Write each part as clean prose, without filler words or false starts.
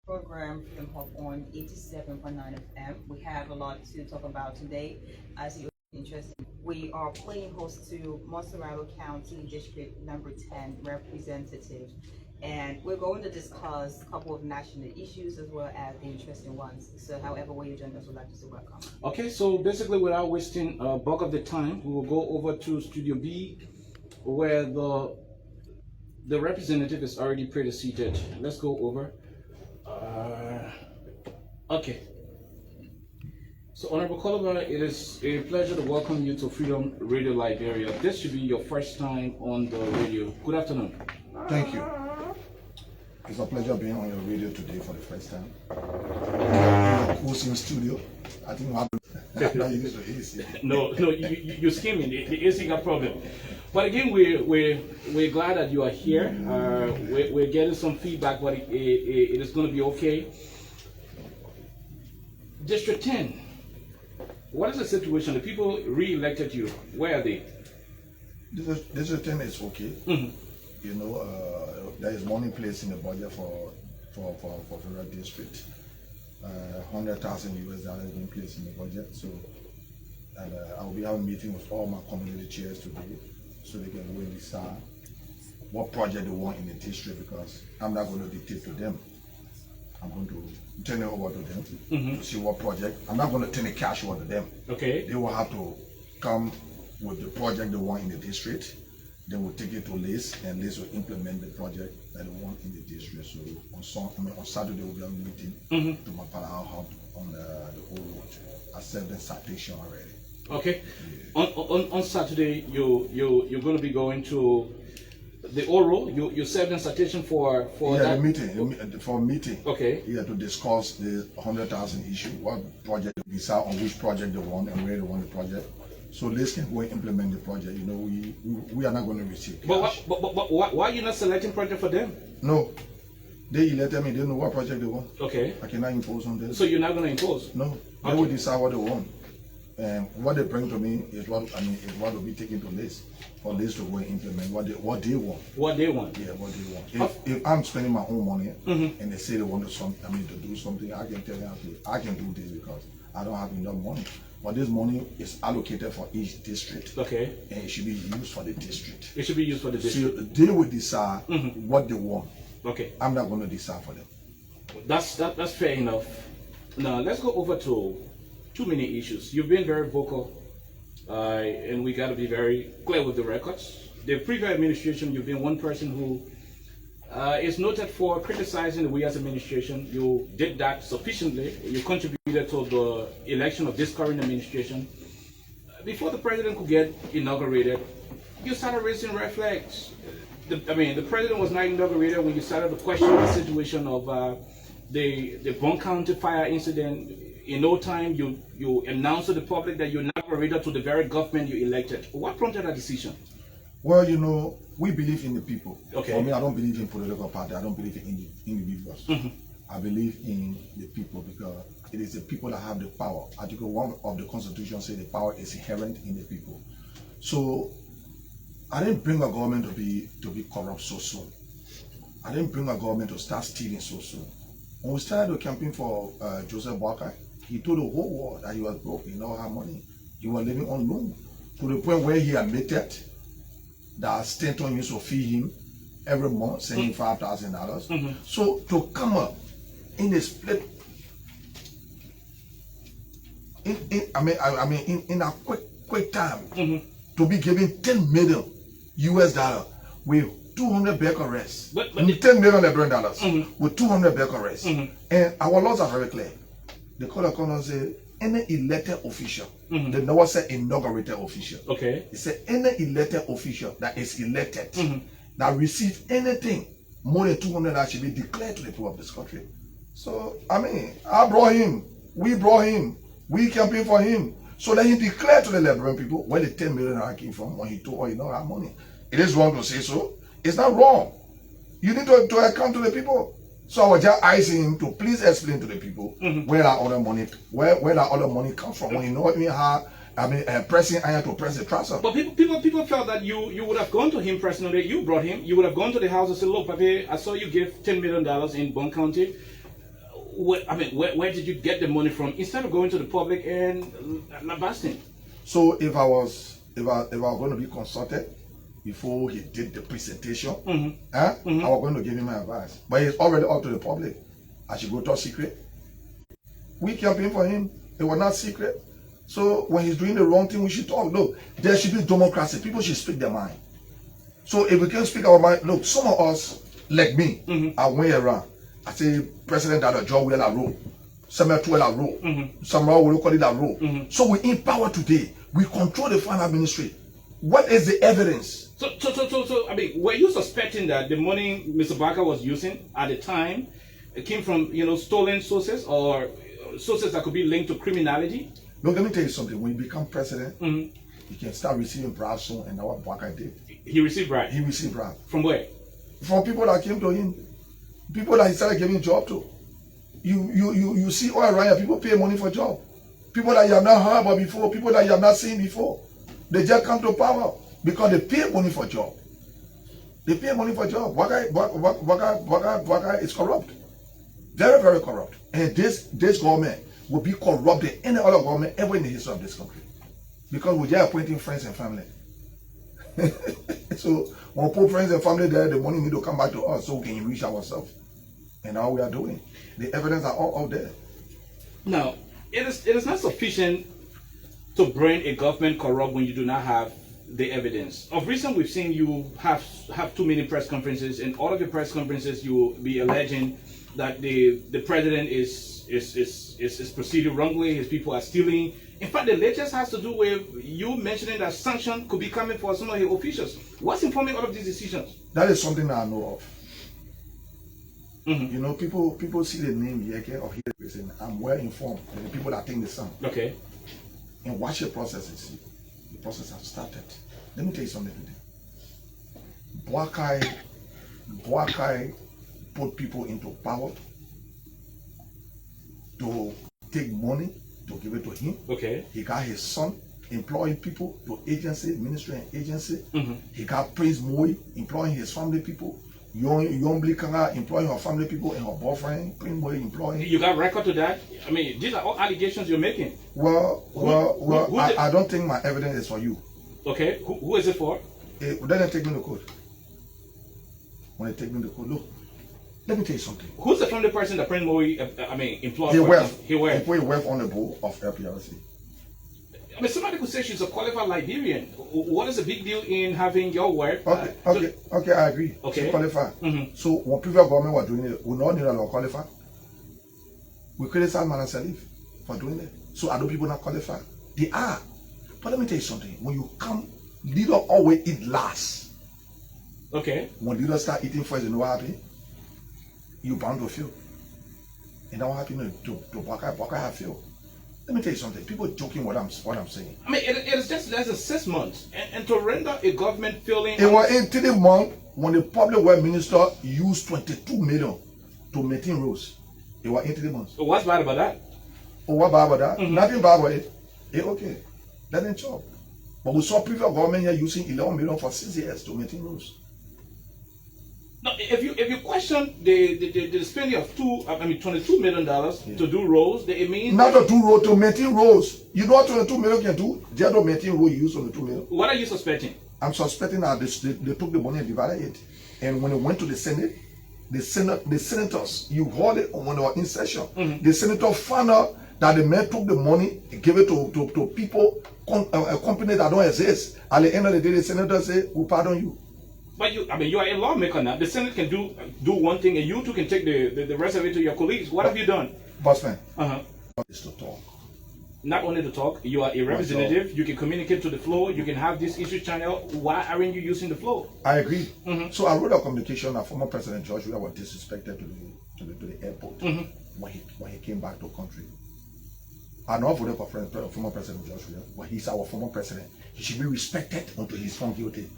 program Freedom Hub on 87.9 FM. We have a lot to talk about today. As you're interested, we are playing host to Monterey County District number 10 representative. And we're going to discuss a couple of national issues as well as the interesting ones. So however way you join us, we'd like to say welcome. Okay, so basically without wasting a bulk of the time, we will go over to Studio B where the representative is already pre-seated. Let's go over. Okay. So Honorable Kolubah, it is a pleasure to welcome you to Freedom Radio Liberia. This should be your first time on the radio. Good afternoon. Thank you. It's a pleasure being on your radio today for the first time. Hosting studio. I think I'm not used to AC. No, you're skimming. The AC got problem. But again, we're glad that you are here. We're getting some feedback, but it is going to be okay. District 10. What is the situation? The people re-elected you. Where are they? District 10 is okay. Mm-hmm. You know, there is money placed in the budget for federal district. $100,000 US being placed in the budget. So, and I will be having a meeting with all my community chairs today, so they can really decide what project they want in the district, because I'm not going to dictate to them. I'm going to turn it over to them to see what project. I'm not going to turn the cash over to them. Okay. They will have to come with the project they want in the district. Then we'll take it to Liz, and Liz will implement the project that they want in the district. So on Saturday we'll be having a meeting to my father hub on the whole road. I sent the citation already. Okay. Yeah. On Saturday you're going to be going to the oral. You served in citation for that the meeting for a meeting. Okay. Yeah, to discuss the 100,000 issue. What project they decide on which project they want and where they want the project. So Liz can go and implement the project. You know, we are not going to receive cash. But why are you not selecting project for them? No, they elected me. They know what project they want. Okay. I cannot impose on them. So you're not going to impose? No, they will decide what they want. And what they bring to me is what will be taken to Liz for Liz to go and implement what they want. What they want. Yeah, what they want. If I'm spending my own money and they say they want to do something, I can tell them I can do this because I don't have enough money. But this money is allocated for each district. Okay. And it should be used for the district. It should be used for the district. So they will decide what they want. Okay. I'm not going to decide for them. That's fair enough. Now let's go over to too many issues. You've been very vocal, and we got to be very clear with the records. The previous administration, you've been one person who is noted for criticizing the we as administration. You did that sufficiently. You contributed to the election of this current administration. Before the president could get inaugurated, you started raising red flags. The president was not inaugurated when you started to question the situation of the Bon County fire incident. In no time, you announced to the public that you're inaugurated to the very government you elected. What prompted that decision? Well, you know, we believe in the people. Okay. For me, I don't believe in political party. I don't believe in individuals. I believe in the people because it is the people that have the power. Article 1 of the Constitution says the power is inherent in the people. So I didn't bring a government to be corrupt so soon. I didn't bring a government to start stealing so soon. When we started the campaign for Joseph Boakai, he told the whole world that he was broke, he didn't have money. He was living on loan to the point where he admitted that Stanton used to feed him every month, sending $5,000. So to come up in a split, in a quick time, to be given $10 million US with 200 back arrests, $10 million Liberian with 200 back arrests, and our laws are very clear. The Code of Conduct says any elected official, they never say inaugurated official. Okay. It said any elected official that is elected that receives anything more than 200 that should be declared to the people of this country. So I brought him, we brought him, we campaigned for him. So let him declare to the Liberian people where the 10 million came from when he told all you know our money. It is wrong to say so. It's not wrong. You need to account to the people. So I was just asking him to please explain to the people where that other money, where that other money comes from. When you know what pressing iron to press the trouser. But people felt that you would have gone to him personally. You brought him. You would have gone to the house and said, "Look, Papi, I saw you give $10 million in Bon County. where did you get the money from instead of going to the public and lambasting? So if I was going to be consulted before he did the presentation, I was going to give him my advice. But it's already up to the public. I should go talk secret. We campaigned for him. It was not secret. So when he's doing the wrong thing, we should talk. Look, there should be democracy. People should speak their mind. So if we can speak our mind, look, some of us, like me, I went around. I say, President Dada Joe will a rule. Some will a rule. Some will call it a rule. So we in power today. We control the finance ministry. What is the evidence? So, I mean, were you suspecting that the money Mr. Barker was using at the time came from, stolen sources or sources that could be linked to criminality? Look, let me tell you something. When you become president, you can start receiving bribes soon, and that's what Barker did. He received bribes? He received bribes. From where? From people that came to him. People that he started giving job to. You see all around here, people pay money for job. People that you have not heard about before, people that you have not seen before. They just come to power because they pay money for job. They pay money for job. Waka is corrupt. Very, very corrupt. And this government will be corrupt than any other government ever in the history of this country. Because we're just appointing friends and family. So when we put friends and family there, the money need to come back to us so we can enrich ourselves. And all we are doing. The evidence are all out there. Now, it is not sufficient to bring a government corrupt when you do not have the evidence. Of recent, we've seen you have too many press conferences, and all of your press conferences you will be alleging that the president is proceeding wrongly, his people are stealing. In fact, the latest has to do with you mentioning that sanction could be coming for some of your officials. What's informing all of these decisions? That is something that I know of. People see the name Yekeh or hear the person. I'm well informed. And the people that think the song. Okay. And watch the process and see. The process has started. Let me tell you something today. Boakai put people into power to take money to give it to him. Okay. He got his son employing people to agency, ministry and agency. He got Prince Moy employing his family people. Young Blikanga employing her family people and her boyfriend. Prince Moy employing. You got record to that? I mean, these are all allegations you're making. I don't think my evidence is for you. Okay. Who is it for? Then they take me to court. When they take me to court, look. Let me tell you something. Who's the family person that Prince Moy, employed? He worked on the board of LPRC. I mean, somebody could say she's a qualified Liberian. What is the big deal in having your work? Okay, I agree. Okay. She's qualified. So when previous government was doing it, we not need to qualify. We criticize Madam Salif for doing it. So are those people not qualified? They are. But let me tell you something. When you come, leader always eat last. Okay. When leaders start eating first, you know what happens? You bound to fail. And that what happened to Baka have failed. Let me tell you something. People joking what I'm saying. I mean, it is just less than 6 months, and to render a government failing. It was in 3 months when the public works minister used 22 million to maintain roads. It was in 3 months. So what's bad about that? Oh, what bad about that? Nothing bad about it. Okay, that ain't job. But we saw previous government here using 11 million for 6 years to maintain roads. No, if you question the spending of $22 million to do roads, it means not to do road, to maintain roads. You know what 22 million can do? They don't maintain road. You use 22 million. What are you suspecting? I'm suspecting that they took the money and divided it. And when it went to the Senate, the senators, you hold it when they were in session. The senator found out that the man took the money and gave it to people, a company that don't exist. At the end of the day, the senator said, "We pardon you." But you are a lawmaker now. The Senate can do one thing, and you two can take the rest of it to your colleagues. What have you done? Bossman, is to talk. Not only to talk, you are a representative. You can communicate to the floor. You can have this issue channel. Why aren't you using the floor? I agree. So I wrote a communication that former President George Weah was disrespected to the airport when he came back to the country. I not voted for former President George Weah, but he's our former president. He should be respected until he's found guilty.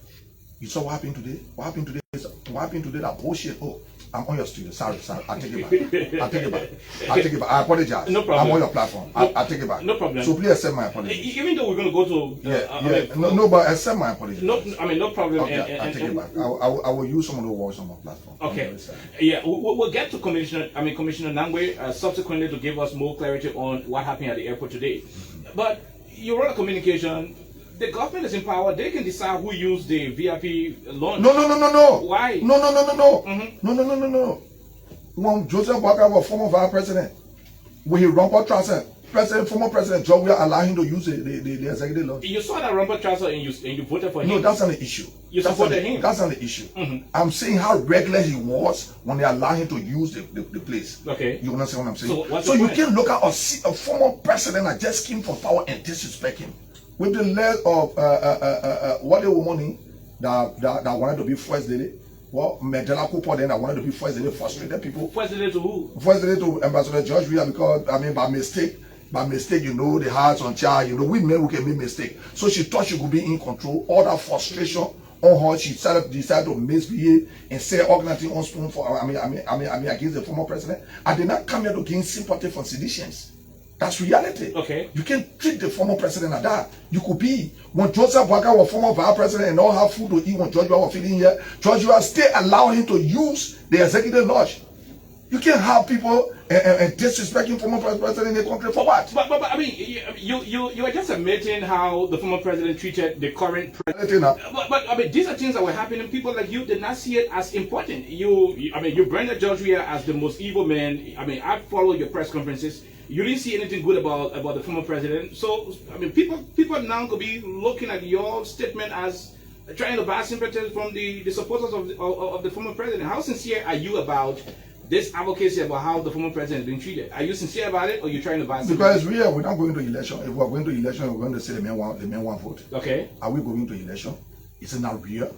You saw what happened today? What happened today is What happened today? That bullshit. Oh, I'm on your studio. Sorry. I take it back. I take it back. I apologize. No problem. I'm on your platform. I take it back. No problem. So please accept my apology. Even though we're going to go to no, but accept my apology. No, I mean no problem. Okay, I take it back. I will use some of the words on my platform. Okay. Yeah, we'll get to Commissioner Nangwe subsequently to give us more clarity on what happened at the airport today. But your role of communication, the government is in power. They can decide who used the VIP launch. No. Why? No. No. When Joseph Walker was former vice president, when he rumpled Trusser, former President John Weah allowed him to use the executive launch. You saw that rumpled Trusser and you voted for him. No, that's not the issue. You supported him. That's not the issue. I'm saying how regular he was when they allowed him to use the place. Okay. You understand what I'm saying? So you can't look at a former president that just came from power and disrespect him. With the less of what they were money that wanted to be first lady. Well, Medela Cooper then I wanted to be first lady, frustrated people. First lady to who? First lady to Ambassador George Weah, because I mean by mistake, you know, the hearts on child, you know, we men who can make mistake. So she thought she could be in control. All that frustration on her, she decided to misbehave and say organizing on spoon for I mean against the former president. I did not come here to gain sympathy from seditions. That's reality. Okay. You can't treat the former president like that. You could be when Joseph Walker was former vice president and all have food to eat when George Weah was feeding here. George Weah still allow him to use the executive lodge. You can't have people and disrespecting former president in the country for what? But I mean, you are just admitting how the former president treated the current president. But I mean, these are things that were happening. People like you did not see it as important. You branded George Weah as the most evil man. I mean, I followed your press conferences. You didn't see anything good about the former president. So I mean, people now could be looking at your statement as trying to buy sympathy from the supporters of the former president. How sincere are you about this advocacy about how the former president is being treated? Are you sincere about it, or are you trying to buy sympathy? Because we're not going to election. If we're going to election, we're going to say the men want vote. Okay. Are we going to election? It's not real.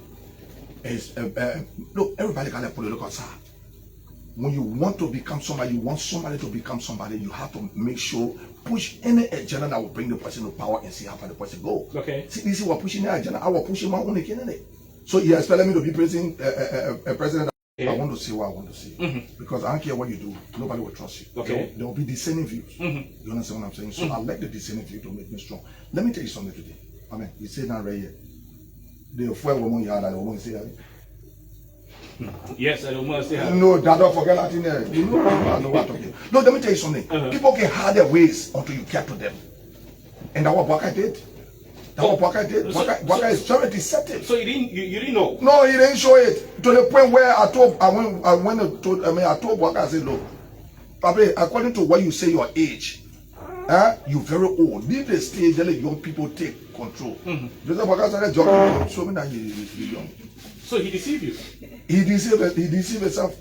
It's look, everybody got a political side. When you want to become somebody, you want somebody to become somebody, you have to make sure, push any agenda that will bring the person to power and see how far the person go. Okay. See, this is what pushing the agenda. I was pushing my own candidate. So you expect me to be president. Yeah. I want to see what I want to see. Because I don't care what you do, nobody will trust you. Okay. There will be dissenting views. You understand what I'm saying? So I like the dissenting view to make me strong. Let me tell you something today. I mean, you say that right here. The four women you had, I won't say that. Yes, I don't want to say that. No, that don't forget that in there. You know, I know what I'm talking. No, let me tell you something. People can hide their ways until you get to them. And that's what Waka did. That's what Waka did. Waka is very deceptive. So you didn't know? No, he didn't show it. To the point where I told Waka, I said, look, Papa, according to what you say your age, you're very old. Leave the stage and let young people take control. Joseph Waka started joking, show me that he's young. So he deceived you? He deceived himself.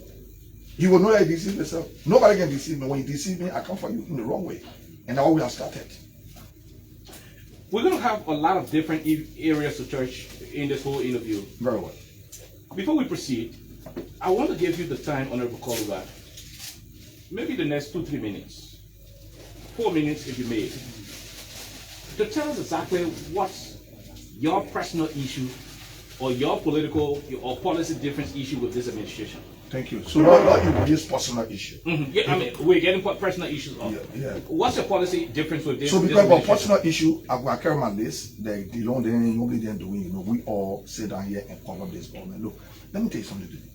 He will know that he deceived himself. Nobody can deceive me. When he deceives me, I come for you in the wrong way. And now we have started. We're going to have a lot of different areas to touch in this whole interview. Very well. Before we proceed, I want to give you the time, Honorable Kolubah. Maybe the next 2-3 minutes. 4 minutes if you may. To tell us exactly what's your personal issue or your political or policy difference issue with this administration. Thank you. So not you this personal issue. Yeah, I mean, we're getting personal issues off. Yeah. What's your policy difference with this? So because of personal issue, I carry my list. The long nobody then doing. You know, we all sit down here and cover this government. Look, let me tell you something today.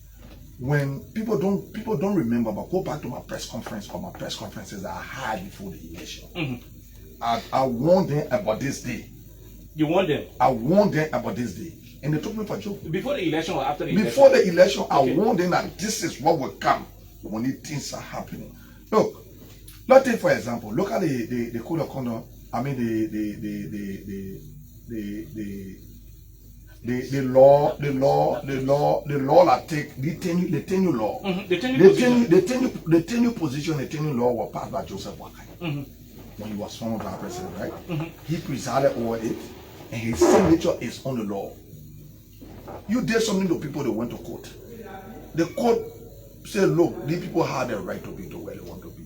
When people don't remember, but go back to my press conference or my press conferences that I had before the election. I warned them about this day. You warned them? I warned them about this day. And they took me for a joke. Before the election or after the election? Before the election, I warned them that this is what will come when these things are happening. Look, let's take for example, look at the code of conduct. I mean the law that take the tenure law. The tenure position, the tenure law was passed by Joseph Walker when he was former vice president, right? He presided over it, and his signature is on the law. You did something to people that went to court. The court said, look, these people had the right to be to where they want to be.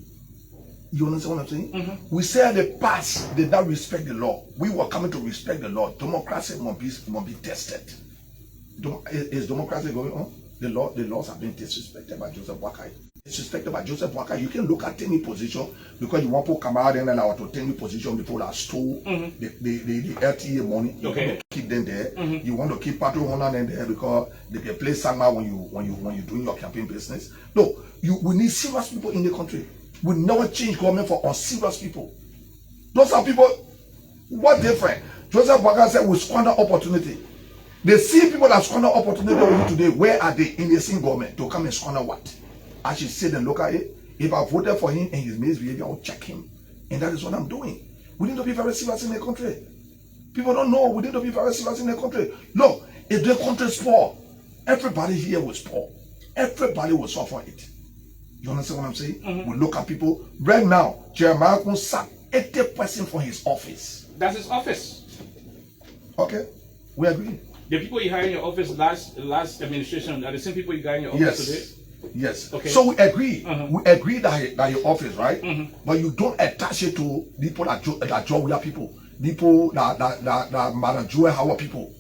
You understand what I'm saying? We said the past did not respect the law. We were coming to respect the law. Democracy must be tested. Is democracy going on? The laws have been disrespected by Joseph Boakai. Disrespected by Joseph Boakai. You can look at any position because you want to come out and allow to take position before that stole the LTA money. You want to keep them there. You want to keep Patrick Honor them there because they can play Sangma when you doing your campaign business. No, we need serious people in the country. We never change government for unserious people. Those are people. What different? Joseph Boakai said we squander opportunity. They see people that squander opportunity today. Where are they in the same government to come and squander what? I should sit and look at it. If I voted for him and his misbehavior, I will check him. And that is what I'm doing. We need to be very serious in the country. People don't know. We need to be very serious in the country. Look, if the country is poor, everybody here was poor. Everybody will suffer it. You understand what I'm saying? We look at people. Right now, Jeremiah can sack 80% from his office. That's his office. Okay, we agree. The people you hired in your office last administration are the same people you got in your office today? Yes. Okay. So we agree. We agree that your office, right? But you don't attach it to people that job with people. People that Madam Joy Howard people.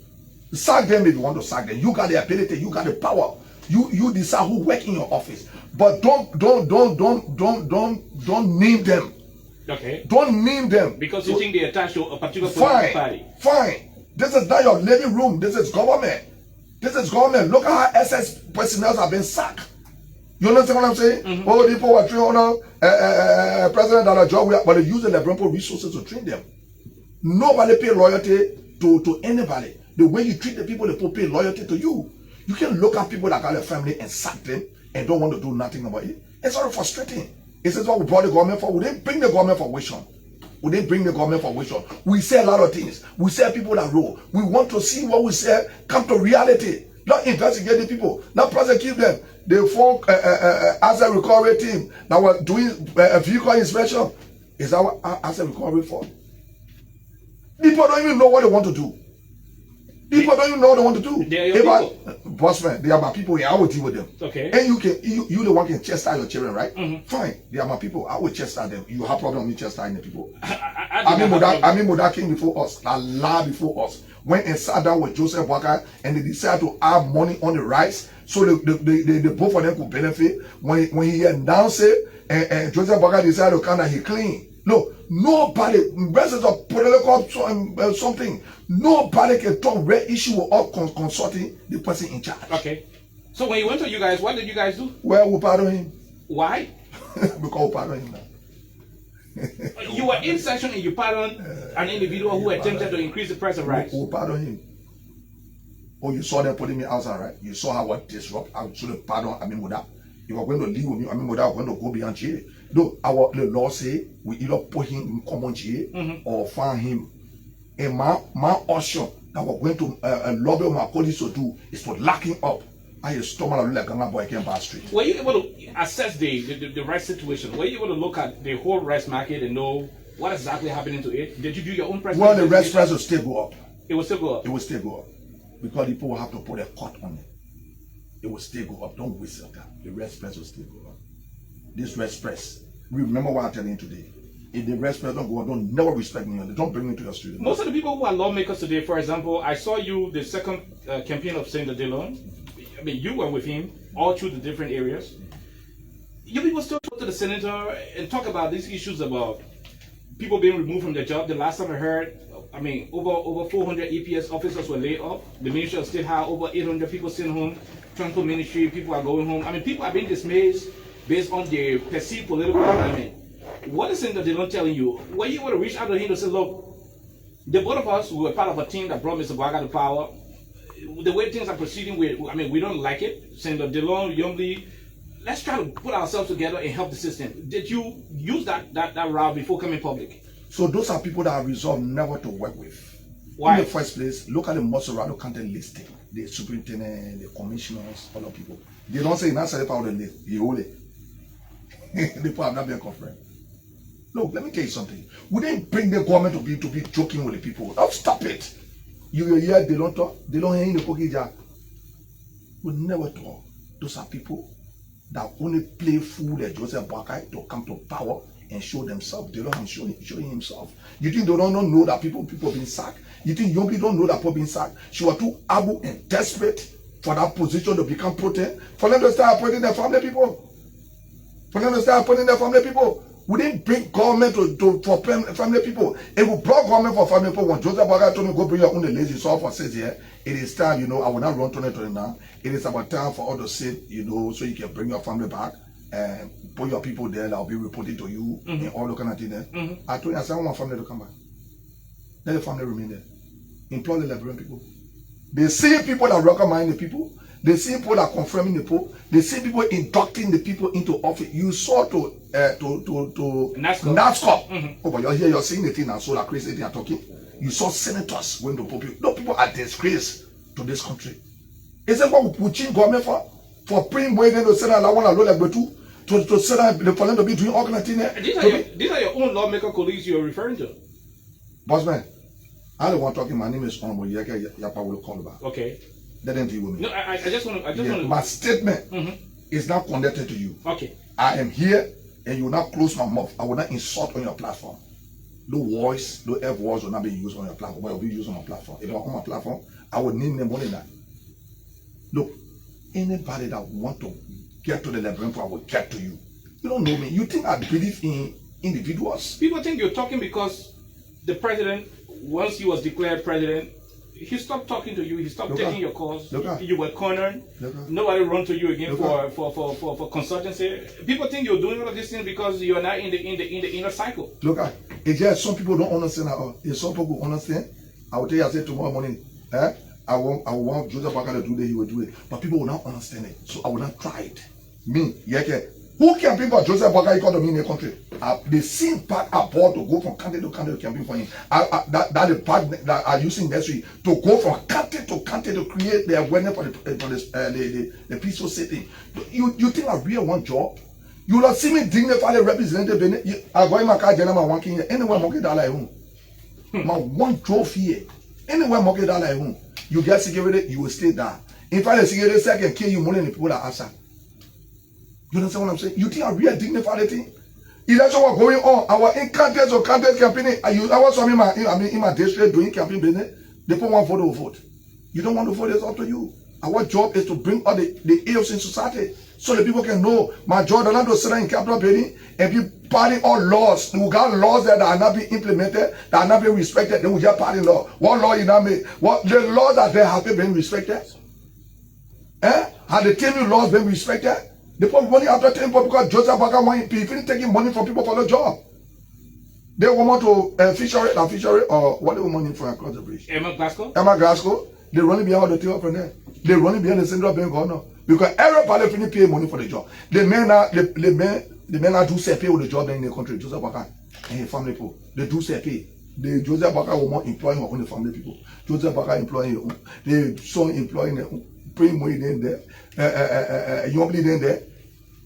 Sack them if you want to sack them. You got the ability, you got the power. You decide who work in your office. But don't name them. Okay. Don't name them. Because you think they attach to a particular political party. Fine. This is not your living room. This is government. This is government. Look at how SS personnel have been sacked. You understand what I'm saying? Oh, people were trained on President Donald Trump, but they use the Liberia resources to train them. Nobody pay loyalty to anybody. The way you treat the people, they pay loyalty to you. You can look at people that got a family and sack them and don't want to do nothing about it. It's very frustrating. This is what we brought the government for. We didn't bring the government for wisdom. We didn't bring the government for wisdom. We say a lot of things. We say people that rule. We want to see what we say come to reality. Not investigate the people. Not prosecute them. They form as a recovery team that was doing a vehicle inspection. Is that what as a recovery for? People don't even know what they want to do. People don't even know what they want to do. They are your people. Bossman, they are my people. I will deal with them. Okay. And you the one can chastise your children, right? Fine. They are my people. I will chastise them. You have problem with me chastising the people. I mean, Muda came before us. I lied before us. Went and sat down with Joseph Boakai and they decided to add money on the rice so the both of them could benefit. When he announced it and Joseph Boakai decided to kind of he clean. No, nobody, versus of political something, nobody can talk real issue without consulting the person in charge. Okay. So when you went to you guys, what did you guys do? Well, we pardon him. Why? Because we pardon him now. You were in session and you pardoned an individual who attempted to increase the price of rice. We pardon him. Oh, you saw them putting me outside, right? You saw how I disrupt. I should have pardoned Muda. If I'm going to leave with me, Muda, I'm going to go beyond jail. No, the law say we either put him in common jail or find him. And my option that we're going to lobby my police to do is to lock him up. I just stomach like a boy can pass street. Were you able to assess the rice situation? Were you able to look at the whole rice market and know what is exactly happening to it? Did you do your own price? Well, the rice price will still go up. It will still go up. It will still go up because people will have to put a cut on it. It will still go up. Don't waste your time. The rice price will still go up. This rice price. Remember what I'm telling you today. If the rice price don't go up, don't never respect me. Don't bring me to your street. Most of the people who are lawmakers today, for example, I saw you the second campaign of Senator Dillon. I mean, you were with him all through the different areas. You people still talk to the senator and talk about these issues about people being removed from their job. The last time I heard, I mean, over 400 EPS officers were laid off. The Ministry of State had over 800 people sent home. Transport Ministry, people are going home. I mean, people are being dismissed based on their perceived political alignment. What is Senator Dillon telling you? Were you able to reach out to him to say, look, the both of us, we were part of a team that brought Mr. Boakai to power. The way things are proceeding, we don't like it. Senator Dillon, Youngly, let's try to put ourselves together and help the system. Did you use that route before coming public? So those are people that are resolved never to work with. Why? In the first place, look at the Moserado County listing. The superintendent, the commissioners, all the people. They don't say in answer part of the list. You hold it. The people have not been confirmed. Look, let me tell you something. We didn't bring the government to be joking with the people. Now stop it. You hear they don't talk, they don't hear in the cookie jar. We never talk. Those are people that only play fool like Joseph Boakai to come to power and show themselves. They don't have showing himself. You think they don't know that people being sacked? You think young people don't know that people being sacked? She was too able and desperate for that position to become potent, for them to start appointing their family people. For them to start appointing their family people. We didn't bring government for family people. If we brought government for family people, when Joseph Boakai told me, go bring your own lazy soul for 6 years, it is time, I will not run 2020 now. It is about time for all to sit, so you can bring your family back and put your people there that will be reporting to you and all the kind of things there. I told you, I said, I want my family to come back. Let the family remain there. Employ the Liberian people. They see people that recommend the people. They see people that confirming the people. They see people inducting the people into office. You saw to NASCO. Oh, but you're seeing the thing now, so that crazy thing are talking. You saw senators going to people. No, people are disgrace to this country. Isn't what we change government for praying way to send a one to send the for to be doing all kind of things. These are your own lawmaker colleagues you're referring to. Bossman, I don't want talking. My name is Honorable Yekeh Kolubah. Okay. Let them deal with me. No, I just want to. My statement is not connected to you. Okay. I am here, and you will not close my mouth. I will not insult on your platform. No voice, no F words will not be used on your platform. But it will be used on my platform. If I'm on my platform, I will name them more than that. Look, anybody that want to get to the Liberian people, I will get to you. You don't know me. You think I believe in individuals? People think you're talking because the president, once he was declared president, he stopped talking to you. He stopped taking your calls. You were cornered. Nobody run to you again for consultancy. People think you're doing all of these things because you're not in the inner cycle. Look at it's just some people don't understand at all. If some people understand, I will tell you, I said tomorrow morning, I want Joseph Boakai to do that, he will do it. But people will not understand it. So I will not try it. Me, Yekeh. Who can bring for Joseph Boakai economy in the country? The same part abroad to go from country to country to campaign for him. That the part that are using necessary to go from country to country to create the awareness for the peaceful city. You think I really want job? You don't see me dignify the representative. I go in my car, general, one king anywhere market dollar home. My one drove here. Anywhere market dollar home. You get security, you will stay there. In fact, the security second kill you more than the people that answer. You understand what I'm saying? You think I really dignify the thing? Election was going on. Our incantates or contest campaigning. I was in my district doing campaign business. They put one vote to vote. You don't want to vote, it's up to you. Our job is to bring all the ills in society so the people can know my job is not to sit in Capitol building and be partying all laws. We got laws that are not being implemented, that are not being respected. Then we just party law. What law you not made? What the laws that they have been respected? Have the 10 new laws been respected? They put money after 10 people because Joseph Boakai want people taking money from people for the job. They want to fishery or what they want money from across the bridge. Emma Glasgow. They running behind all the table from there. They running behind the central bank governor because everybody finna pay money for the job. The men are do say pay with the job in the country. Joseph Boakai and his family people. They do say pay. The Joseph Boakai will want employing on the family people. Joseph Boakai employing the son employing the bring money in there. You only in there.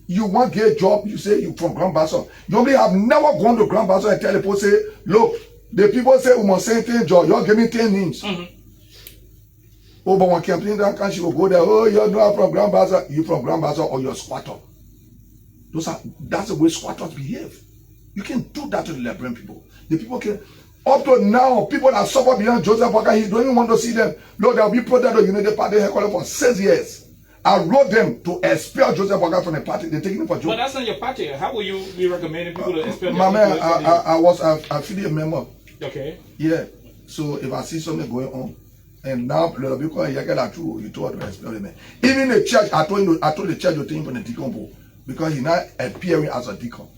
You want to get a job, you say you from Grand Bassam. You only have never gone to Grand Bassam and tell the people, say, look, the people say we must say 10 jobs. You're giving 10 names. Oh, but one campaign that country will go there. Oh, you're not from Grand Bassam. You from Grand Bassam or you're a squatter. That's the way squatters behave. You can do that to the Liberian people. The people can. Up to now, people that suffer behind Joseph Boakai, he don't even want to see them. Lord, there will be protest of United Party headquarters for 6 years. I wrote them to expel Joseph Boakai from the party. They're taking him for joke. But that's not your party. How will you be recommending people to expel? My man, I was affiliate member. Okay. Yeah. So if I see something going on, and now because Yekeh are true, you told to expel him. Even the church, I told the church to take him from the deacon board because he's not appearing as a deacon.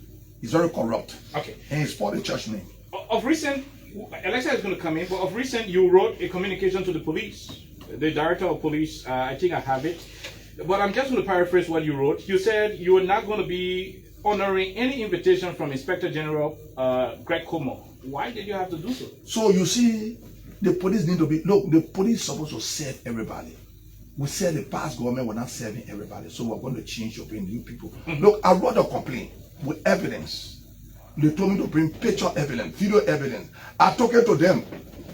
He's very corrupt. Okay. And he's for the church name. Of recent, ELEXA is going to come in, but of recent, you wrote a communication to the police. The director of police, I think I have it. But I'm just going to paraphrase what you wrote. You said you were not going to be honoring any invitation from Inspector General Greg Como. Why did you have to do so? So you see, the police need to be, look, the police is supposed to serve everybody. We said the past government were not serving everybody, so we're going to change your brain, new people. Look, I wrote a complaint with evidence. They told me to bring picture evidence, video evidence. I took it to them.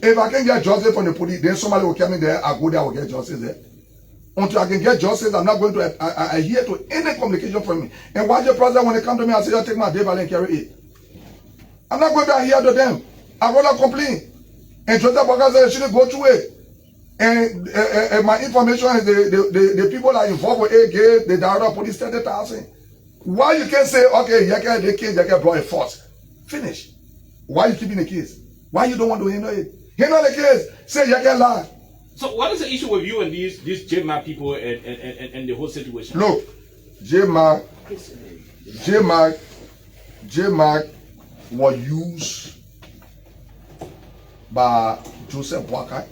If I can get justice from the police, then somebody will come in there, I'll go there, I will get justice there. Until I can get justice, I'm not going to adhere to any communication from me. And why the president, when they come to me, I say, you take my day and carry it. I'm not going to adhere to them. I wrote a complaint. And Joseph Boakai said, you shouldn't go through it. And my information is the people that are involved with A gave the director of police 30,000. Why you can't say, okay, Yekeh, the case, Yekeh brought a force. Finish. Why you keeping the case? Why you don't want to handle it? Handle the case. Say Yekeh lie. So what is the issue with you and these JMAC people and the whole situation? Look, JMAC was used by Joseph Boakai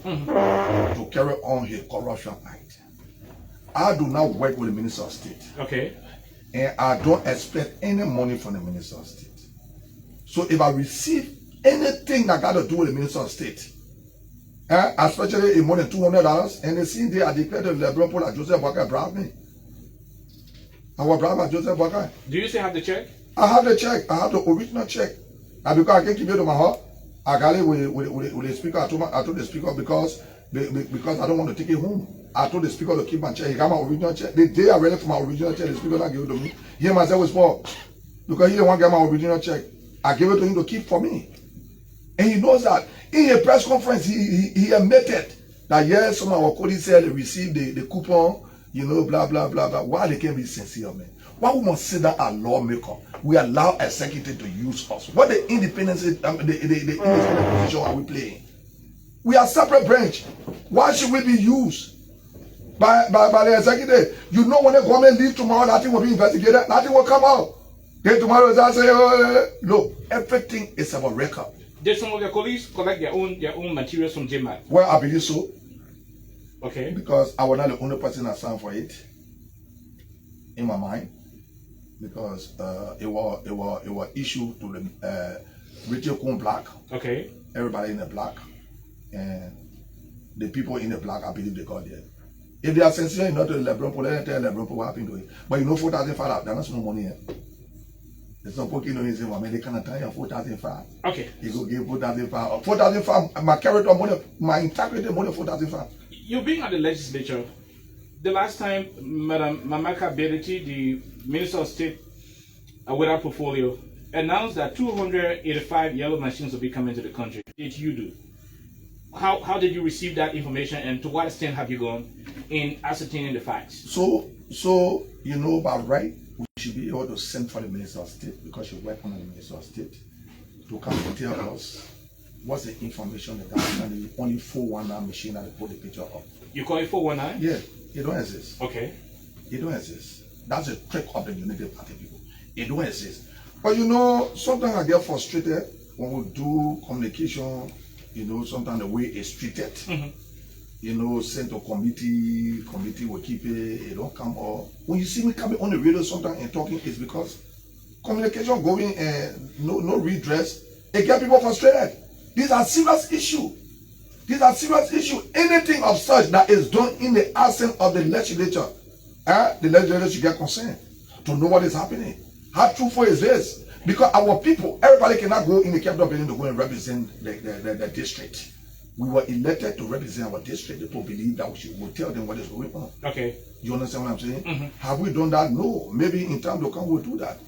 to carry on his corruption act. I do not work with the Minister of State. Okay. And I don't expect any money from the Minister of State. So if I receive anything that got to do with the Minister of State, especially in more than $200, and the same day I declared to the Liberia that Joseph Boakai bribed me. I was bribed by Joseph Boakai. Do you still have the check? I have the check. I have the original check. And because I can't keep it to my heart, I got it with the speaker. I told the speaker because I don't want to take it home. I told the speaker to keep my check. He got my original check. The day I read it for my original check, the speaker not give it to me. He myself was poor. Because he didn't want to get my original check. I gave it to him to keep for me. And he knows that. In a press conference, he admitted that yes, some of our colleagues said they received the coupon, you know, blah, blah, blah, blah. Why they can't be sincere, man? Why we must sit down as lawmaker? We allow executive to use us. What the independence, the independent position are we playing? We are separate branch. Why should we be used by the executive? You know when the government leave tomorrow, nothing will be investigated, nothing will come out. Then tomorrow I say, look, everything is about record. Did some of your colleagues collect their own materials from JMAC? Well, I believe so. Okay. Because I was not the only person that signed for it in my mind. Because it was issued to the Richard Coon Black. Okay. Everybody in the black. And the people in the black, I believe they got there. If they are sincere enough to the Liberia, let them tell the Liberia what happened to it. But you know, 4,500, there's no money here. There's some people in the well, they can't tell you 4,500. Okay. You go give 4,500. 4,500, my character money, my integrity money, 4,500. You being at the legislature, the last time Madam Mamaka Beliti, the Minister of State with our portfolio, announced that 285 yellow machines will be coming to the country. What did you do? How did you receive that information, and to what extent have you gone in ascertaining the facts? So you know, by right, we should be able to send for the Minister of State, because she works under the Minister of State, to come and tell us what's the information that the only 419 machine that they put the picture of. You call it 419? Yeah, it don't exist. Okay. It don't exist. That's a trick of the United Party people. It don't exist. But you know, sometimes I get frustrated when we do communication. You know, sometimes the way it's treated. You know, sent to committee will keep it don't come up. When you see me coming on the radio sometimes and talking, it's because communication going and no redress, it gets people frustrated. These are serious issues. These are serious issues. Anything of such that is done in the absence of the legislature, the legislature should get concerned to know what is happening. How truthful is this? Because our people, everybody cannot go in the capital building to go and represent the district. We were elected to represent our district. People believe that we will tell them what is going on. Okay. You understand what I'm saying? Have we done that? No. Maybe in time to come we'll do that.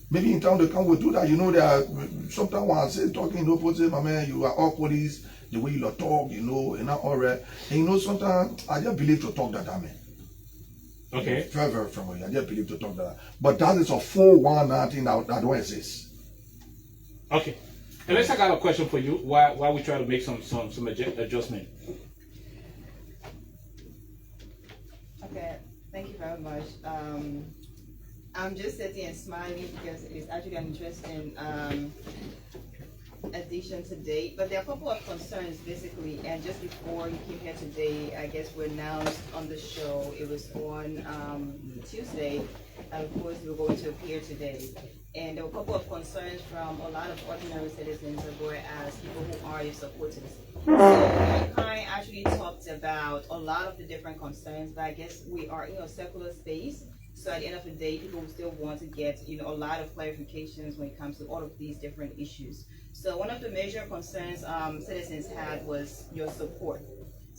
Maybe in time to come we'll do that. You know, there are sometimes when I say talking, you know, people say, my man, you are all police, the way you talk, you know, and not all right. And you know, sometimes I just believe to talk that man. Okay. Very, very familiar. I just believe to talk that. But that is a 419 thing that don't exist. Okay. And let's got a question for you while we try to make some adjustment. Okay, thank you very much. I'm just sitting and smiling because it's actually an interesting addition today. But there are a couple of concerns basically, and just before you came here today, I guess we announced on the show, it was on Tuesday, of course we're going to appear today. And there were a couple of concerns from a lot of ordinary citizens as well as people who are your supporters. So Yekeh actually talked about a lot of the different concerns, but I guess we are in a secular space. So at the end of the day, people still want to get, you know, a lot of clarifications when it comes to all of these different issues. So one of the major concerns citizens had was your support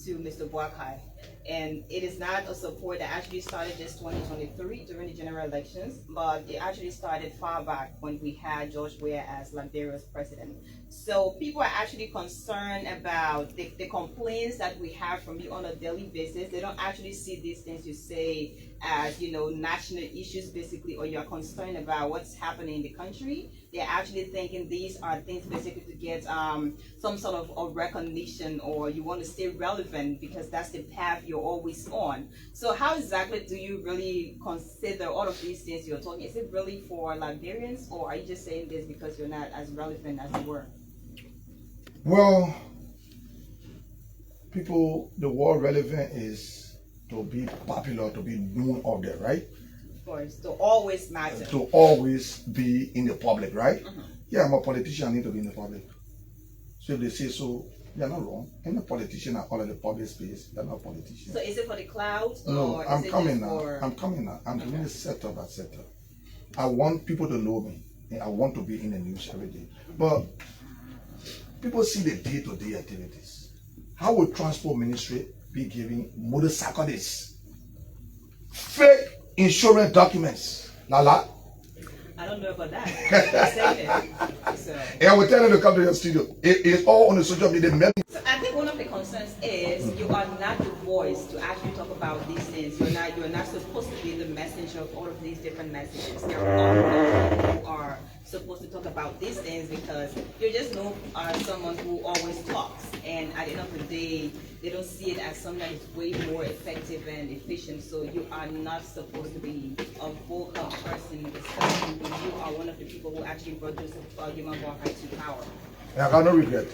to Mr. Boakai. And it is not a support that actually started just 2023 during the general elections, but it actually started far back when we had George Weah as Liberia's president. So people are actually concerned about the complaints that we have from you on a daily basis. They don't actually see these things you say as, national issues basically, or you're concerned about what's happening in the country. They're actually thinking these are things basically to get some sort of recognition, or you want to stay relevant because that's the path you're always on. So how exactly do you really consider all of these things you're talking? Is it really for Liberians, or are you just saying this because you're not as relevant as you were? Well, people, the word relevant is to be popular, to be known out there, right? Of course, to always matter. To always be in the public, right? Mm-hmm. Yeah, I'm a politician, I need to be in the public. So if they say so, they're not wrong. Any politician are all in the public space, they're not politicians. So is it for the clouds? No, or I'm is it coming just now. for... I'm coming now. I'm doing it sector by sector. I want people to know me, and I want to be in the news every day. But people see the day-to-day activities. How will transport ministry be giving motorcyclists fake insurance documents? Lala? I don't know about that. I'm saying it. So. And I will tell them to come to your studio. It is all on the social media. So I think one of the concerns is you are not the voice to actually talk about these things. You're not supposed to be the messenger of all of these different messages. There are a lot of people who are supposed to talk about these things because you're just known as someone who always talks, and at the end of the day they don't see it as something that is way more effective and efficient. So you are not supposed to be a vocal person, especially when you are one of the people who actually brought this human right to power. And I got no regret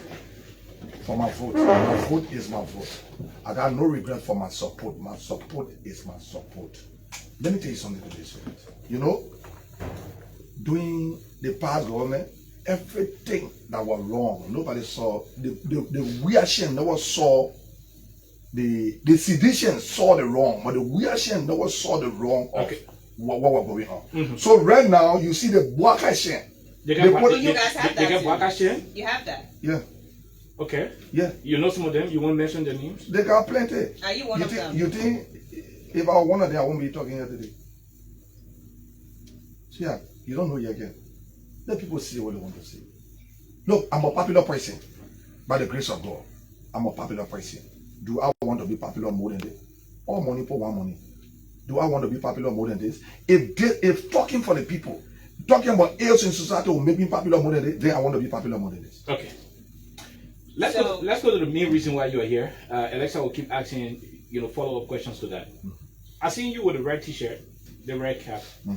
for my vote. My vote is my vote. I got no regret for my support. My support is my support. Let me tell you something to this. During the past government, everything that was wrong, nobody saw. The reaction never saw. The sedition saw the wrong, but the reaction never saw the wrong of what was going on. Mm-hmm. So right now, you see the Boakashen. You guys have that. They got Boakashen? You have that? Yeah. Okay. Yeah. You know some of them? You won't mention their names? They got plenty. Are you one of them? You think if I were one of them, I won't be talking here today? So yeah, you don't know Yekeh. Let people say what they want to say. Look, I'm a popular person. By the grace of God, I'm a popular person. Do I want to be popular more than this? All money for one money. Do I want to be popular more than this? If talking for the people, talking about ills in society will make me popular more than this, then I want to be popular more than this. Okay. Let's go to the main reason why you are here. Alexa will keep asking, follow-up questions to that. Mm-hmm. I seen you with the red T-shirt, the red cap. Mm-hmm.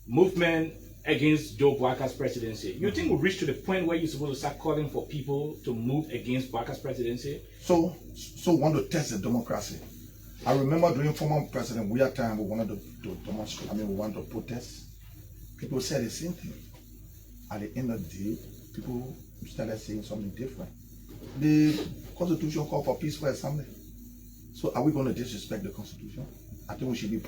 Movement against Joe Boaka's presidency. You think we'll reach to the point where you're supposed to start calling for people to move against Boaka's presidency? So want to test the democracy. I remember during former President Weah time, we wanted to demonstrate. We wanted to protest. People said the same thing. At the end of the day, people started saying something different. The Constitution called for peaceful assembly. So are we going to disrespect the Constitution? I think we should be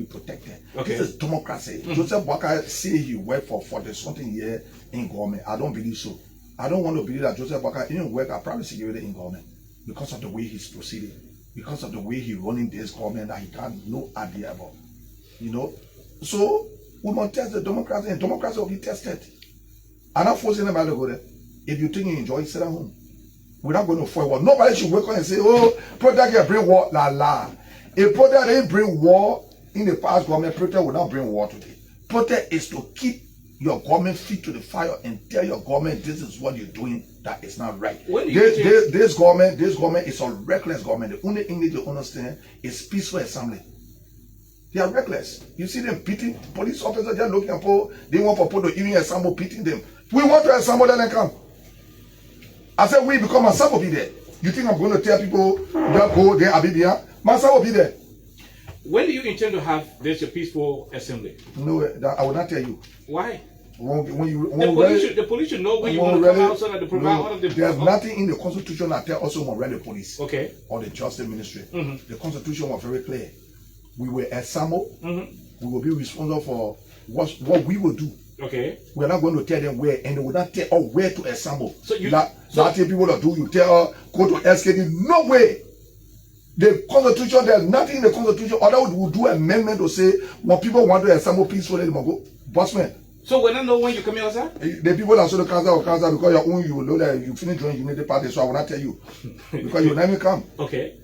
protected. Okay. This is democracy. Mm-hmm. Joseph Boaka say he worked for 40-something years in government. I don't believe so. I don't want to believe that Joseph Boaka didn't work at private security in government because of the way he's proceeding, because of the way he's running this government that he got no idea about. So we must test the democracy, and democracy will be tested. I'm not forcing anybody to go there. If you think you enjoy it, sit at home. We're not going to forward. Nobody should wake up and say, "Oh, protect your bring war." La. If protect didn't bring war in the past government, protect will not bring war today. Protect is to keep your government feet to the fire and tell your government this is what you're doing that is not right. This government is a reckless government. The only English you understand is peaceful assembly. They are reckless. You see them beating police officers. They're looking for. They want for people to even assemble beating them. We want to assemble, then they come. I said we become assemble be there. You think I'm going to tell people that go there, Abibia? Massa will be there. When do you intend to have this a peaceful assembly? No, I will not tell you. Why? The police should know when you want to come out so that they provide all of the... There's nothing in the Constitution that tells us to rally the police. Okay. Or the Justice Ministry. Mm-hmm. The Constitution was very clear. We will assemble. Mm-hmm. We will be responsible for what we will do. Okay. We're not going to tell them where, and they will not tell us where to assemble. So you... That people that do, you tell her, go to SKD. No way. The constitution, there's nothing in the constitution. Other would do amendment to say when people want to assemble peacefully, they must go. Bossman. So when I know when you come here, sir? The people that saw the council or council because your own you know that you finish joining unity party, so I will not tell you because you will never come. Okay.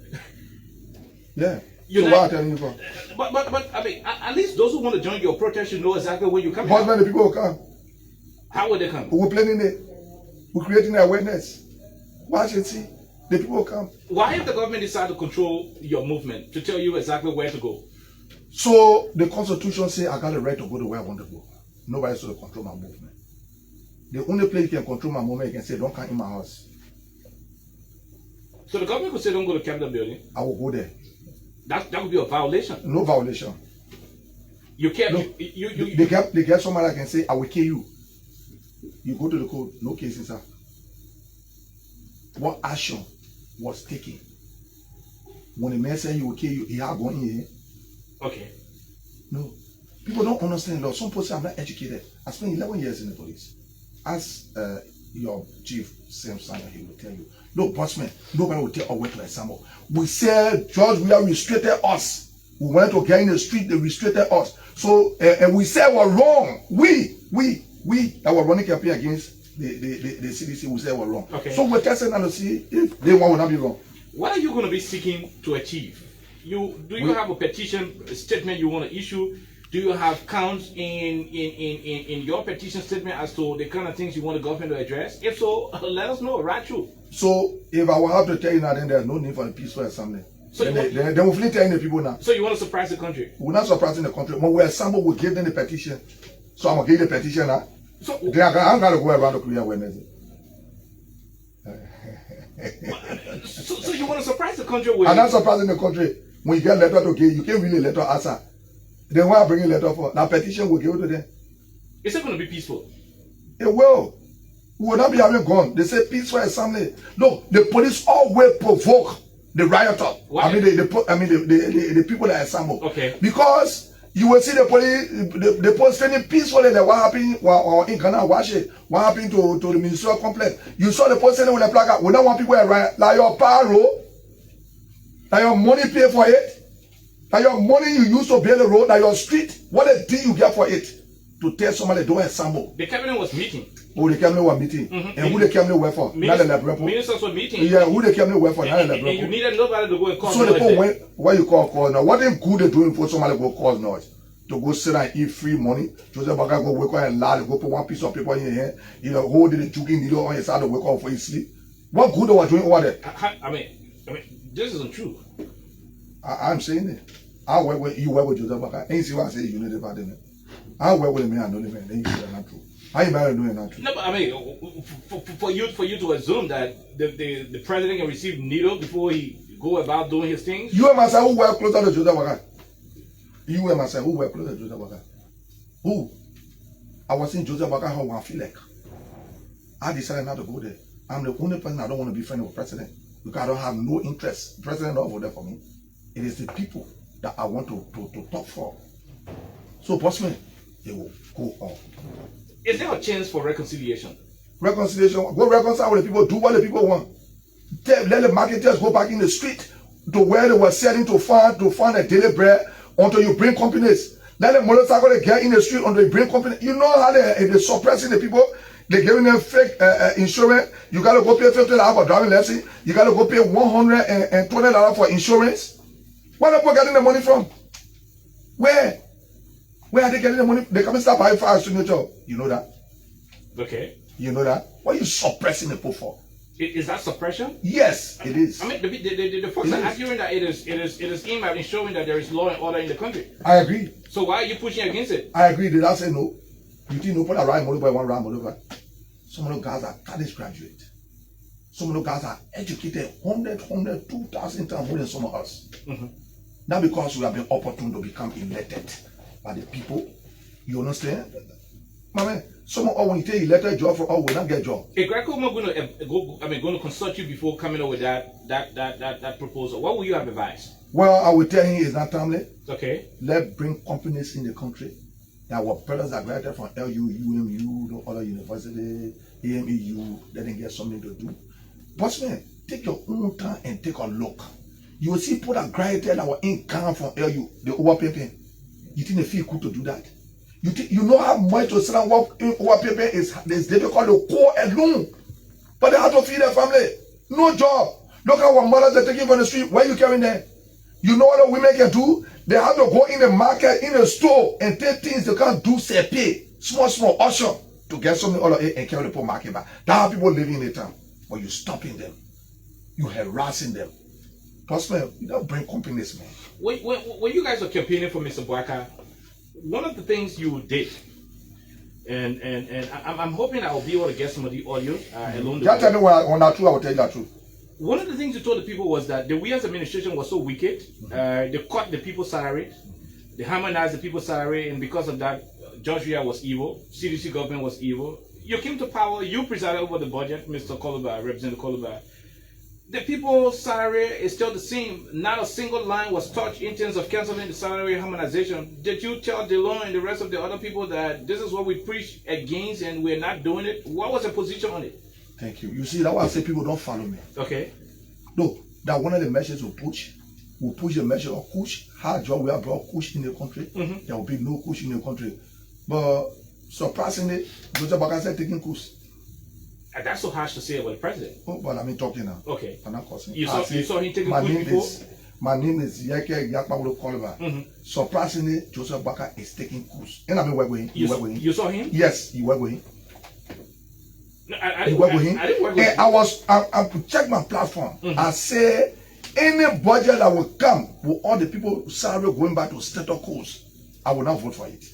Yeah. So what I'm telling you for? But I mean, at least those who want to join your protest should know exactly when you come. Bossman, the people will come. How will they come? We're planning it. We're creating awareness. Watch and see. The people will come. Why if the government decide to control your movement, to tell you exactly where to go? So the constitution says I got the right to go to where I want to go. Nobody's going to control my movement. The only place you can control my movement, you can say, don't come in my house. So the government could say, don't go to Capitol building? I will go there. That would be a violation. No violation. You can't. No, they get somebody that can say, I will kill you. You go to the court, no cases, sir. What action was taken? When the man said he will kill you, he had gone in here. Okay. No. People don't understand law. Some people say I'm not educated. I spent 11 years in the police. As your chief, Sam Samuel, he will tell you. No, bossman, nobody will take our work like Samuel. We said, George, we are restricted us. We went to get in the street, they restricted us. So, and we said we're wrong. We that were running campaign against the CDC, we said we're wrong. Okay. So we're testing now to see if they will not be wrong. What are you going to be seeking to achieve? Do you have a petition statement you want to issue? Do you have counts in your petition statement as to the kind of things you want the government to address? If so, let us know right through. So if I will have to tell you now, then there's no need for the peaceful assembly. So then we'll flee telling the people now. So you want to surprise the country? We're not surprising the country. When we assemble, we give them the petition. So I'm gonna give the petition now. So I'm gonna go around to create awareness. So you want to surprise the country with? I'm not surprising the country. When you get a letter to give, you can't really letter answer. Then when I bring a letter for now, petition will give it to them. Is it going to be peaceful? It will. We will not be having gun. They say peaceful assembly. No, the police always provoke the rioter. Why? I mean the people that assemble. Okay. Because you will see the police, the police standing peacefully. Like what happened in Ghana? What happened to the ministerial complex? You saw the police standing with a placard. We don't want people to riot. Like your paro, like your money pay for it. Like your money you use to build the road, like your street, what a deal you get for it to tell somebody don't assemble. The cabinet was meeting. Who the cabinet was meeting? And who the cabinet were for? Ministers were meeting. Yeah, who the cabinet were for? And you needed nobody to go and cause noise. So the point what you call now? What if good they doing for somebody go cause noise? To go sit and eat free money. Joseph Baka go wake up and lie, go put one piece of paper in your hand, hold the juking needle on your side to wake up for you sleep. What good they were doing over there? I mean, this isn't true. I'm saying it. I work with you work with Joseph Baka. Ain't see what I say you know the party. I work with me and know the man. Then you say not true. How you married doing not true? No, but I mean, for you to assume that the president can receive needle before he go about doing his things. You and myself who work closer to Joseph Baka. You and myself who work closer to Joseph Baka. Who? I was in Joseph Baka how I feel like. I decided not to go there. I'm the only person I don't want to be friends with president because I don't have no interest. President not over there for me. It is the people that I want to talk for. So, bossman, it will go on. Is there a chance for reconciliation? Reconciliation. Go reconcile with the people. Do what the people want. Let the marketers go back in the street to where they were selling to find a daily bread until you bring companies. Let the motorcycle get in the street until you bring companies. You know how they're suppressing the people. They're giving them fake insurance. You got to go pay $50 for driving lesson. You got to go pay $120 for insurance. Where are people getting the money from? Where are they getting the money? They come and start buying fire signature. You know that? Okay. You know that? What are you suppressing the people for? Is that suppression? Yes, it is. I mean, the folks are arguing that it is aimed at ensuring that there is law and order in the country. I agree. So why are you pushing against it? I agree. Did I say no? You think no put a ride motorbike, one ride motorbike? Some of those guys are college graduates. Some of those guys are educated 2,000 times more than some of us. Not because we have been opportune to become elected by the people. You understand? My man, some of us when you take elected job for all will not get job. If Greco going to consult you before coming up with that proposal, what would you have advised? Well, I will tell him it's not timely. Okay. Let's bring companies in the country. Our brothers are graduated from LU, UMU, the other university, AMEU, let them get something to do. But man, take your own time and take a look. You will see people that graduated that were in Ghana from LU, the overpaying. You think they feel good to do that? You know how much to sell what overpaying is difficult to go alone. But they have to feed their family. No job. Look at what mothers are taking from the street. Where you carrying them? You know what the women can do? They have to go in the market, in the store, and take things they can't do, say pay. Small auction to get something all of it and carry the poor market back. That's how people living in the town. But you stopping them. You harassing them. Plus, man, you don't bring companies, man. When you guys were campaigning for Mr. Boaka, one of the things you did, and I'm hoping I will be able to get some of the audio along the way. Tell me when that's true, I will tell you that truth. One of the things you told the people was that the Williams administration was so wicked, they cut the people's salary, they harmonized the people's salary, and because of that, George Weah was evil, CDC government was evil. You came to power, you presided over the budget, Mr. Kolubah, Representative Kolubah. The people's salary is still the same. Not a single line was touched in terms of canceling the salary harmonization. Did you tell DeLon and the rest of the other people that this is what we preach against and we're not doing it? What was your position on it? Thank you. You see, that's why I say people don't follow me. Okay. No, that one of the messages we push the message of Kush. How job we have brought Kush in the country. There will be no Kush in the country. But surprisingly, Joseph Boaka said taking Kush. And that's so harsh to say about the president. Oh, but I'm talking now. Okay. I'm not cursing. You saw him taking Kush before? My name is Yekeh Kolubah. Surprisingly, Joseph Boaka is taking Kush. And I mean, work with him. You saw him? Yes, you work with him. No, I didn't work with him. And I check my platform. I say any budget that will come with all the people salary going back to status quo, I will not vote for it.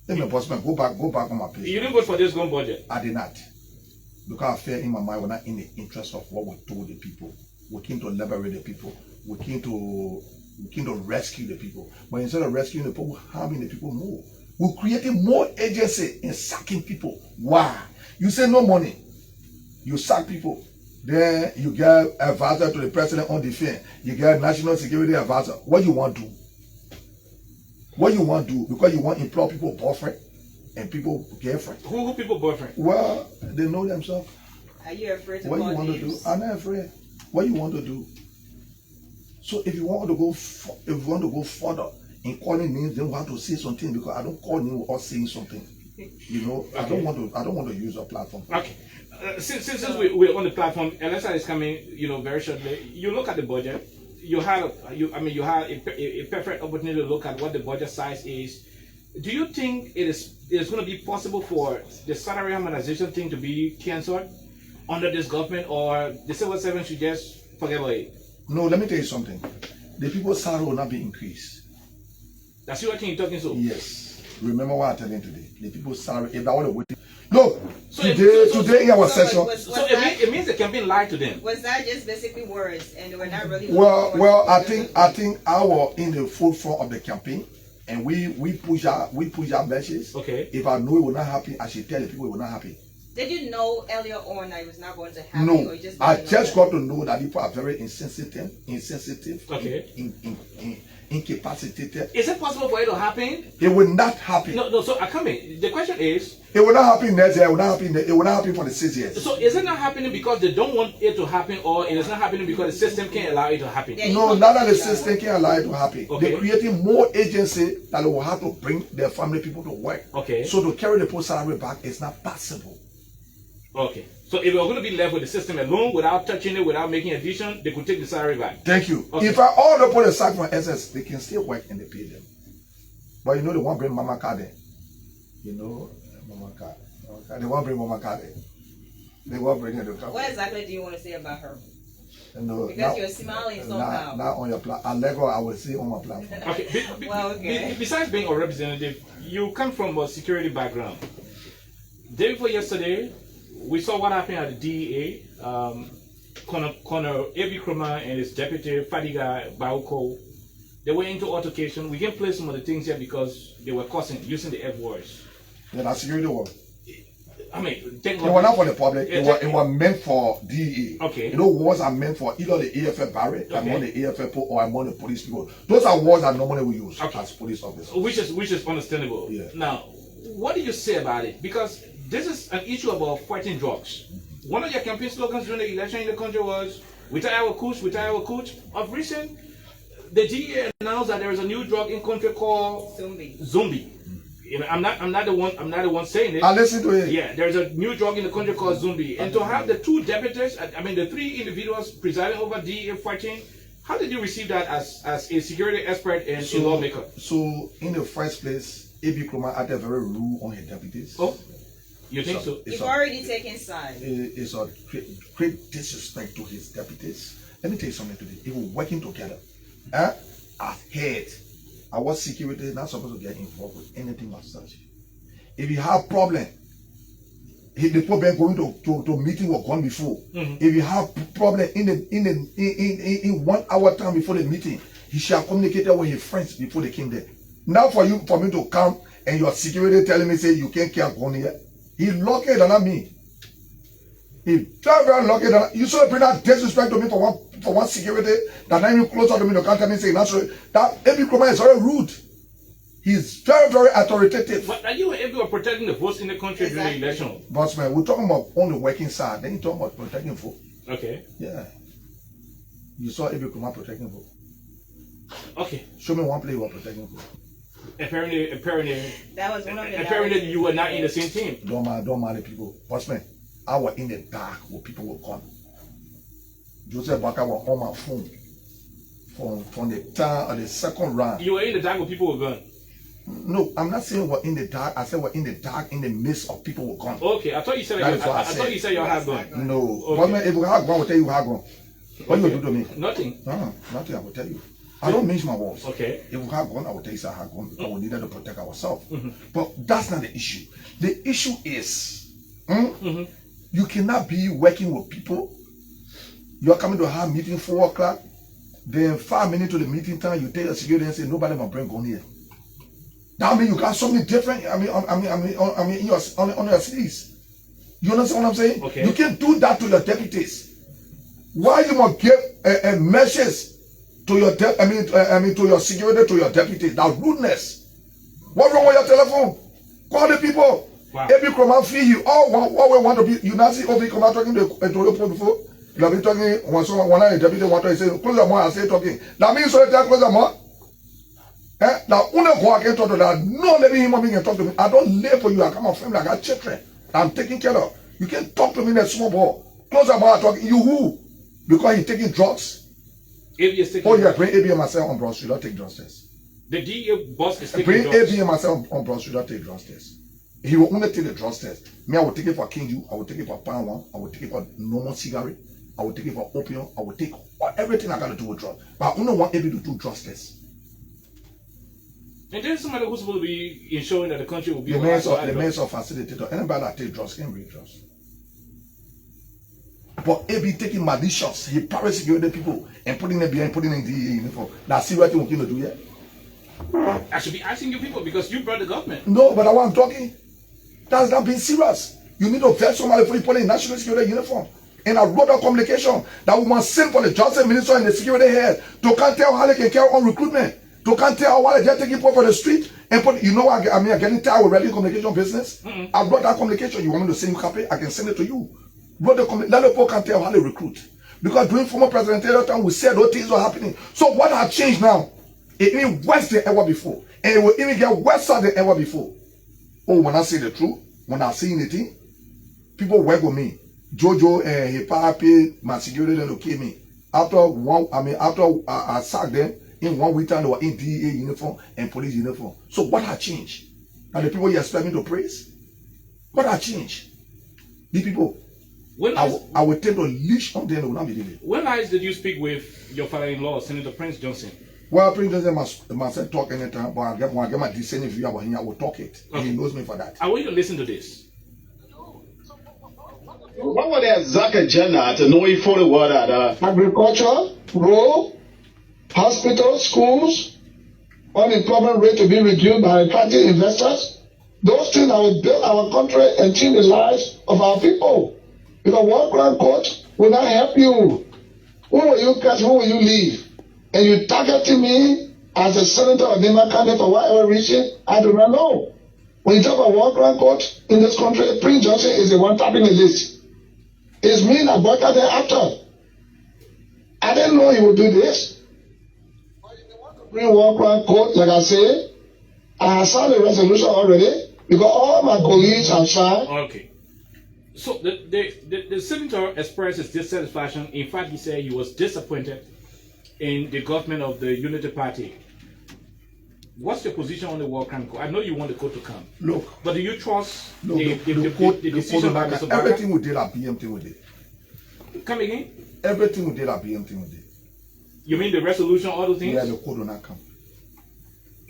Let me boss man, go back on my page. You didn't vote for this gun budget? I did not. Because I fear in my mind we're not in the interest of what we told the people. We came to liberate the people. We came to rescue the people. But instead of rescuing the people, we're harming the people more. We're creating more agency and sacking people. Why? You say no money. You sack people. Then you get advisor to the president on defense. You get national security advisor. What you want to do? What you want to do? Because you want to employ people boyfriend and people girlfriend. Who people boyfriend? Well, they know themselves. Are you afraid to what call you want names? to do? I'm not afraid. What you want to do? So if you want to go further in calling names, then we have to say something because I don't call names without saying something. You know, okay. I don't want to use a platform. Okay. Since we're on the platform, ELEXA is coming, very shortly. You look at the budget. You had a perfect opportunity to look at what the budget size is. Do you think it is going to be possible for the salary harmonization thing to be cancelled under this government, or the civil servants should just forget about it? No, let me tell you something. The people's salary will not be increased. That's what you're talking to? Yes. Remember what I'm telling you today. The people's salary, if I want to wait. Look, so today in our session. So it means the campaign lied to them. Was that just basically words and they were not really? Well, I think I was in the full front of the campaign, and we push our messages. Okay. If I know it will not happen, I should tell the people it will not happen. Did you know earlier on that it was not going to happen? No, or just I just got to know that people are very insensitive. Okay. Incapacitated. Is it possible for it to happen? It will not happen. No. So I come in. The question is, it will not happen next year. It will not happen. It will not happen for the 6 years. So is it not happening because they don't want it to happen, or it is not happening because the system can't allow it to happen? No, none of the system can allow it to happen. Okay. They're creating more agency that will have to bring their family people to work. Okay. So to carry the post salary back is not possible. Okay. So if we're going to be left with the system alone, without touching it, without making addition, they could take the salary back. Thank you. Okay. If I all the put aside from SS, they can still work and they pay them. But they won't bring Mama Card in. Mama Card. They won't bring Mama Card in. They won't bring it. What exactly do you want to say about her? No, because you're smiling somehow. Not on your platform. I will say on my platform. Okay. Besides being a representative, you come from a security background. Day before yesterday, we saw what happened at the DEA. Connor Abi Kroma and his deputy, Fadiga Bauko, they were into altercation. We can play some of the things here because they were cussing, using the F words. Yeah, that's security work. I mean, it was not for the public. It was meant for DEA. Okay. Words are meant for either the AFF barrack, among the AFF or among the police people. Those are words that normally we use as police officers. Which is understandable. Yeah. Now, what do you say about it? Because this is an issue about fighting drugs. One of your campaign slogans during the election in the country was, retire our coach, retire our coach. Of recent, the DEA announced that there is a new drug in country called Zombie. You know, I'm not the one saying it. I listen to it. Yeah, there's a new drug in the country called Zombie, and to have the two deputies, I mean the three individuals presiding over DEA fighting, how did you receive that as a security expert and a lawmaker? So in the first place, A.B. Kroma acted very rude on his deputies. Oh, you think so? You've already taken sides. It's a great disrespect to his deputies. Let me tell you something today. They were working together. As head, our security is not supposed to get involved with anything as such. If you have problem, if the problem going to meeting was gone before. If you have problem in 1 hour time before the meeting, he shall communicate with his friends before they came there. Now for me to come and your security telling me say you can't care gone here. He lucky than me. He very lucky than you should bring that disrespect to me for one security that not even closer to me to come tell me say naturally that A.B. Kroma is very rude. He's very, very authoritative. But are you able to protecting the votes in the country during the election? But man, we're talking about on the working side. Then you talking about protecting vote. Okay. Yeah. You saw A.B. Kroma protecting vote. Okay. Show me one place where protecting vote. Apparently, that was one of the apparently you were not in the same team. Don't mind the people. But man, I was in the dark where people will come. Joseph Baka was on my phone from the time of the second round. You were in the dark where people were gone. No, I'm not saying we're in the dark. I said we're in the dark in the midst of people who come. Okay, I thought you said I thought you said you had gone. No, okay. But man, if we have gone, I will tell you how gone. What you do to me? Nothing. Nothing. I will tell you. I don't mince my words. Okay. If we have gone, I will tell you how have gone because we needed to protect ourselves. But that's not the issue. The issue is you cannot be working with people. You are coming to have meeting 4 o'clock. Then 5 minutes to the meeting time, you tell your security and say nobody will bring gun here. That means you got something different. on your cities. You understand what I'm saying? Okay. You can't do that to your deputies. Why you must give a message to your to your security, to your deputies? That rudeness. What's wrong with your telephone? Call the people. Wow. A.B. Kroma feed you. All we want to be. You not see A.B. Kroma talking to your phone before. You have been talking when someone of the deputy want to say close your mouth and say talking. That means so that close your mouth. Now, I can talk to that. No living human being can talk to me. I don't live for you. I come from like a children. I'm taking care of. You can't talk to me in a small ball. Close your mouth talking. You who? Because he's taking drugs. Oh yeah, bring A.B. and myself on Broad Street. Don't take drugs test. The DEA boss is taking bring drugs. A.B. and myself on Broad Street. Don't take drugs test. He will only take the drugs test. Me, I will take it for King Jew. I will take it for Pan One. I will take it for normal cigarette. I will take it for opium. I will take everything I got to do with drugs. But I only want A.B. to do drugs test. And there's somebody who's supposed to be ensuring that the country will be the means of facilitator. Anybody that take drugs can bring drugs. But A.B. taking malicious, he private security people and putting them behind, putting in the uniform. That's what you want to do here. I should be asking you people because you brought the government. No, but I want talking. That's not being serious. You need to vet somebody before you put in national security uniform. And I wrote a communication that we must send for the justice minister and the security head to can't tell how they can carry on recruitment. To can't tell why they're taking people for the street and put, you know what, I'm getting tired with radio communication business. I brought that communication. You want me to send you a copy? I can send it to you. Let the people can tell how they recruit. Because during former presidential time, we said those things were happening. So what has changed now? It even worse than ever before. And it will even get worse than ever before. Oh, when I say the truth, when I see anything, people work with me. Jojo and his papi, my security, then they kill me. After I sacked them, in 1 week time, they were in DEA uniform and police uniform. So what has changed? And the people you expect me to praise? What has changed? The people. I will take the leash on them, they will not be living. When last did you speak with your father-in-law, Senator Prince Johnson? Well, Prince Johnson must talk anytime, but I get my dissenting view about him, I will talk it. Okay. And he knows me for that. I want you to listen to this. What was the exact agenda to know fully what that agriculture, road, hospitals, schools, unemployment rate to be reduced by attracting investors? Those things that will build our country and change the lives of our people. Because one grand court will not help you. Who will you catch? Who will you leave? And you targeting me as a senator or Democrat candidate for whatever reason? I do not know. When you talk about one grand court in this country, Prince Johnson is the one tapping the list. It's me that boycotted after. I didn't know he would do this. War Crime Code, like I say. I have signed a resolution already because all my colleagues have signed. Okay. So the senator expressed his dissatisfaction. In fact, he said he was disappointed in the government of the Unity Party. What's your position on the War Crime Code? I know you want the code to come. Look. But do you trust the decision by Mr. Barker? Everything we did at BMT we did. Come again? Everything we did at BMT we did. You mean the resolution, all those things? Yeah, the code will not come.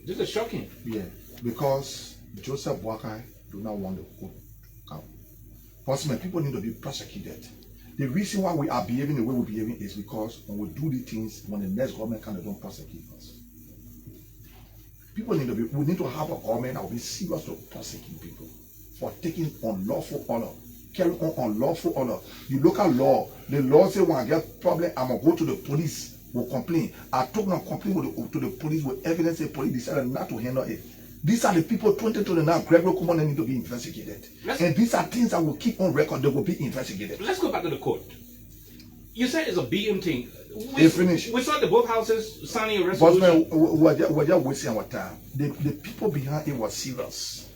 This is shocking. Yeah, because Joseph Boakai do not want the code to come. Personally, people need to be prosecuted. The reason why we are behaving the way we're behaving is because when we do these things, when the next government can, they don't prosecute us. People need to be, we need to have a government that will be serious to prosecute people for taking unlawful honor, carrying on unlawful honor. The local law, the law say when I get problem, I'm gonna go to the police, will complain. I took my complaint to the police with evidence. The police decided not to handle it. These are the people 2029 Gregory Common need to be investigated. And these are things that will keep on record, they will be investigated. Let's go back to the court. You said it's a BM thing. They finished. We saw the both houses signing a resolution. But we're just wasting our time. The people behind it were serious.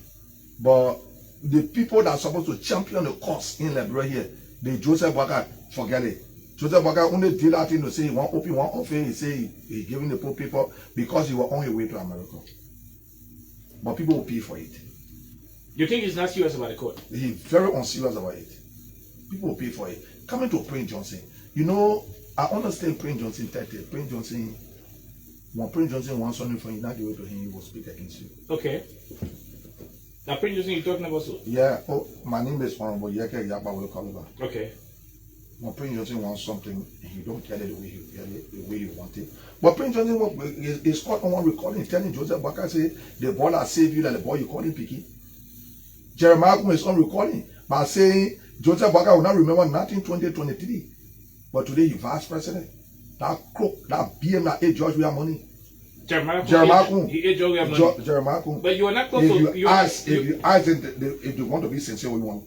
But the people that are supposed to champion the cause in Liberia here, the Joseph Boakai, forget it. Joseph Boakai only did that thing to say he want open one office, he say he giving the poor people because he was on his way to America. But people will pay for it. You think he's not serious about the court? He's very unserious about it. People will pay for it. Coming to Prince Johnson, you know, I understand Prince Johnson 30. Prince Johnson, when Prince Johnson wants something from you, not give it to him, he will speak against you. Okay. Now Prince Johnson, you're talking about so? Yeah, oh, my name is Honorable Yekeh Kolubah. Okay. When Prince Johnson wants something, and he don't get it the way he get it, the way he want it. But Prince Johnson is caught on one recording telling Joseph Boakai say the boy that saved you, that the boy you call him Piki. Jeremiah is on recording by saying Joseph Boakai will not remember nothing 2023. But today you vice president. That crook, that BM that ate George Weah money. Jeremiah he ate George Weah money. Jeremiah. But you are not close to you. If you want to be sincere with one.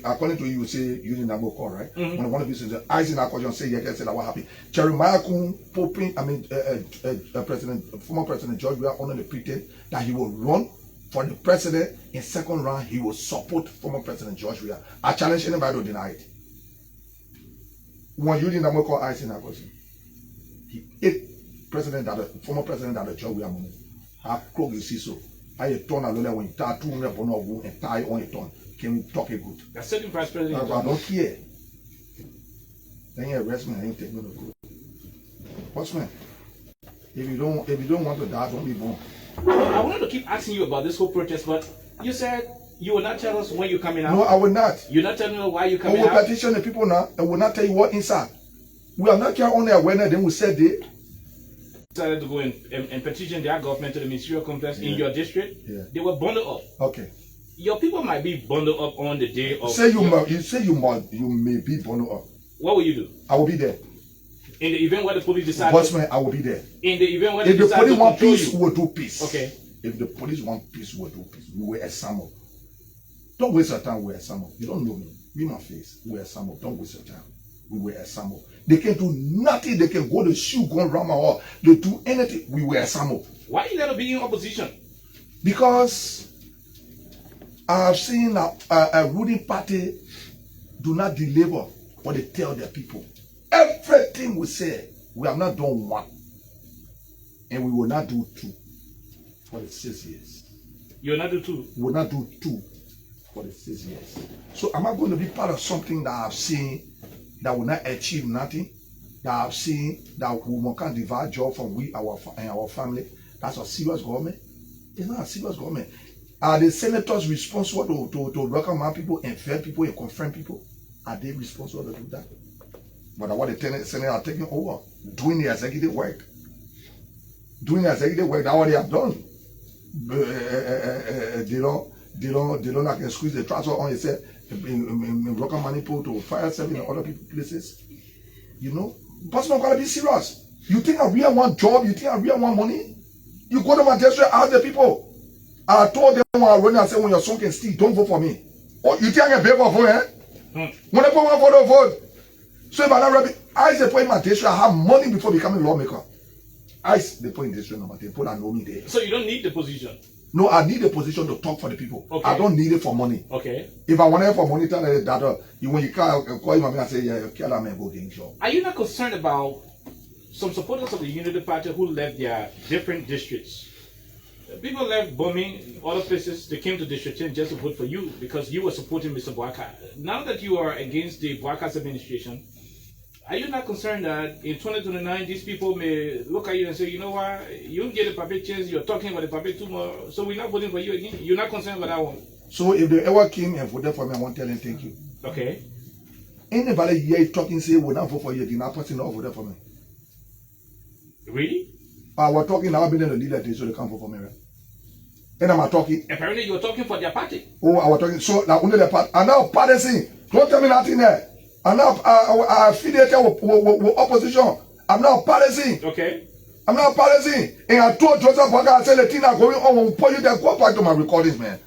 According to you, you say using that call, right? When I want to be sincere, I see that question, say Yekeh said that what happened. Jeremiah Popin, former President George Weah under the pretense that he will run for the president in second round. He will support former President George Weah. I challenge anybody to deny it. When you didn't call I see that question, he ate former president that the George Weah money. I croak you see so. I turn alone when you tie 200 pounds and tie on a ton. Can we talk it good? That's certain vice president. I don't care. Then you arrest me, I ain't taking no good. What's man? If you don't want to die, don't be born. I wanted to keep asking you about this whole protest, but you said you will not tell us when you're coming out. No, I will not. You're not telling us why you're coming out. We will petition the people now. I will not tell you what inside. We are not carrying on their awareness. Then we said they decided to go and petition their government to the ministerial complex in your district. Yeah. They were bundled up. Okay. Your people might be bundled up on the day of. You may be bundled up. What will you do? I will be there. In the event where the police decide. Bossman, I will be there. In the event where if the police want peace, we will do peace. Okay. If the police want peace, we will do peace. We will assemble. Don't waste your time. We will assemble. You don't know me. Be my face. We will assemble. Don't waste your time. We will assemble. They can do nothing. They can go to shoot, go around my wall. They do anything. We will assemble. Why you gotta be in opposition? Because I have seen a ruling party do not deliver what they tell their people. Everything we say, we have not done one. And we will not do two for the 6 years. You will not do two? We will not do two for the 6 years. So am I going to be part of something that I've seen that will not achieve nothing? That I've seen that we can't divide job from our family? That's a serious government? It's not a serious government. Are the senators responsible to recommend people and fair people and confirm people? Are they responsible to do that? But what the senators are taking over, doing the executive work. Doing the executive work, that's what they have done. They don't like squeeze the trouser on yourself in recommending people to fire serving in other places. You know? But not gonna be serious. You think I really want job, you think I really want money? You go to my district, ask the people. I told them when I run, I said, when your son can steal, don't vote for me. Oh, you think I can pay for vote, eh? When I put one for the vote. So if I not I say, put in my district, I have money before becoming lawmaker. they put in district number 10, people that know me there. So you don't need the position? No, I need a position to talk for the people. Okay. I don't need it for money. Okay. If I want it for money, tell that when you call him and say, yeah, kill that man, go game show. Are you not concerned about some supporters of the Unity Party who left their different districts? People left Bomi, other places, they came to District 10 just to vote for you because you were supporting Mr. Bwaka. Now that you are against the Bwaka's administration, are you not concerned that in 2029 these people may look at you and say, you know what, you don't get a public chance, you're talking about the public too much, so we're not voting for you again? You're not concerned about that one? So if they ever came and voted for me, I won't tell them thank you. Okay. Anybody here talking say will not vote for you again, that person not voted for me. Really? I was talking now, I've been in the leader so they can't vote for me, right? And I'm talking. Apparently you're talking for their party. Oh, I was talking, so now only the party. And now party saying, don't tell me nothing there. I'm now affiliated with opposition. I'm now partying. Okay. I'm now partying. And I told Joseph Bwaka, I said the thing are going on. When we put you there, go back to my recordings, man.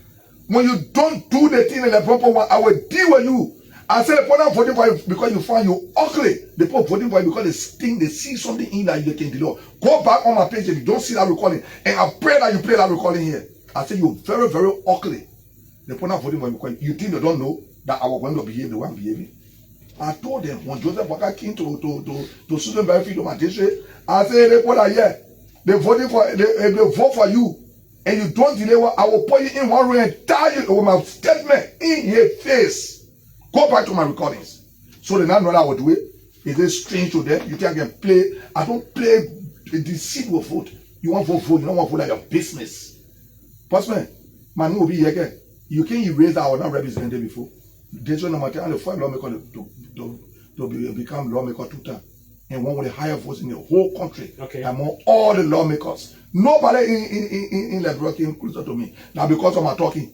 When you don't do the thing in the proper way, I will deal with you. I said the people voting for you because you find you ugly. The people voting for you because they think they see something in that you can deliver. Go back on my page if you don't see that recording. And I pray that you play that recording here. I said you're very, very ugly. The people voting for you because you think they don't know that I was going to behave the way I'm behaving. I told them when Joseph Bwaka came to Susan Berry Freedom and District, I said, they put here, they vote for you, and you don't deliver, I will put you in one room and tell you with my statement in your face. Go back to my recordings. So they now know that I will do it. Is it strange to them? You think I can play? I don't play the deceit with vote. You want vote, you don't want vote like your business. Postman, my name will be Yekeh. You can't erase that I was not represented before. District number 10 and the first lawmaker to become lawmaker 2 times. And one with the higher votes in the whole country. Okay. Among all the lawmakers. Nobody in Liberia came closer to me. Now because of my talking.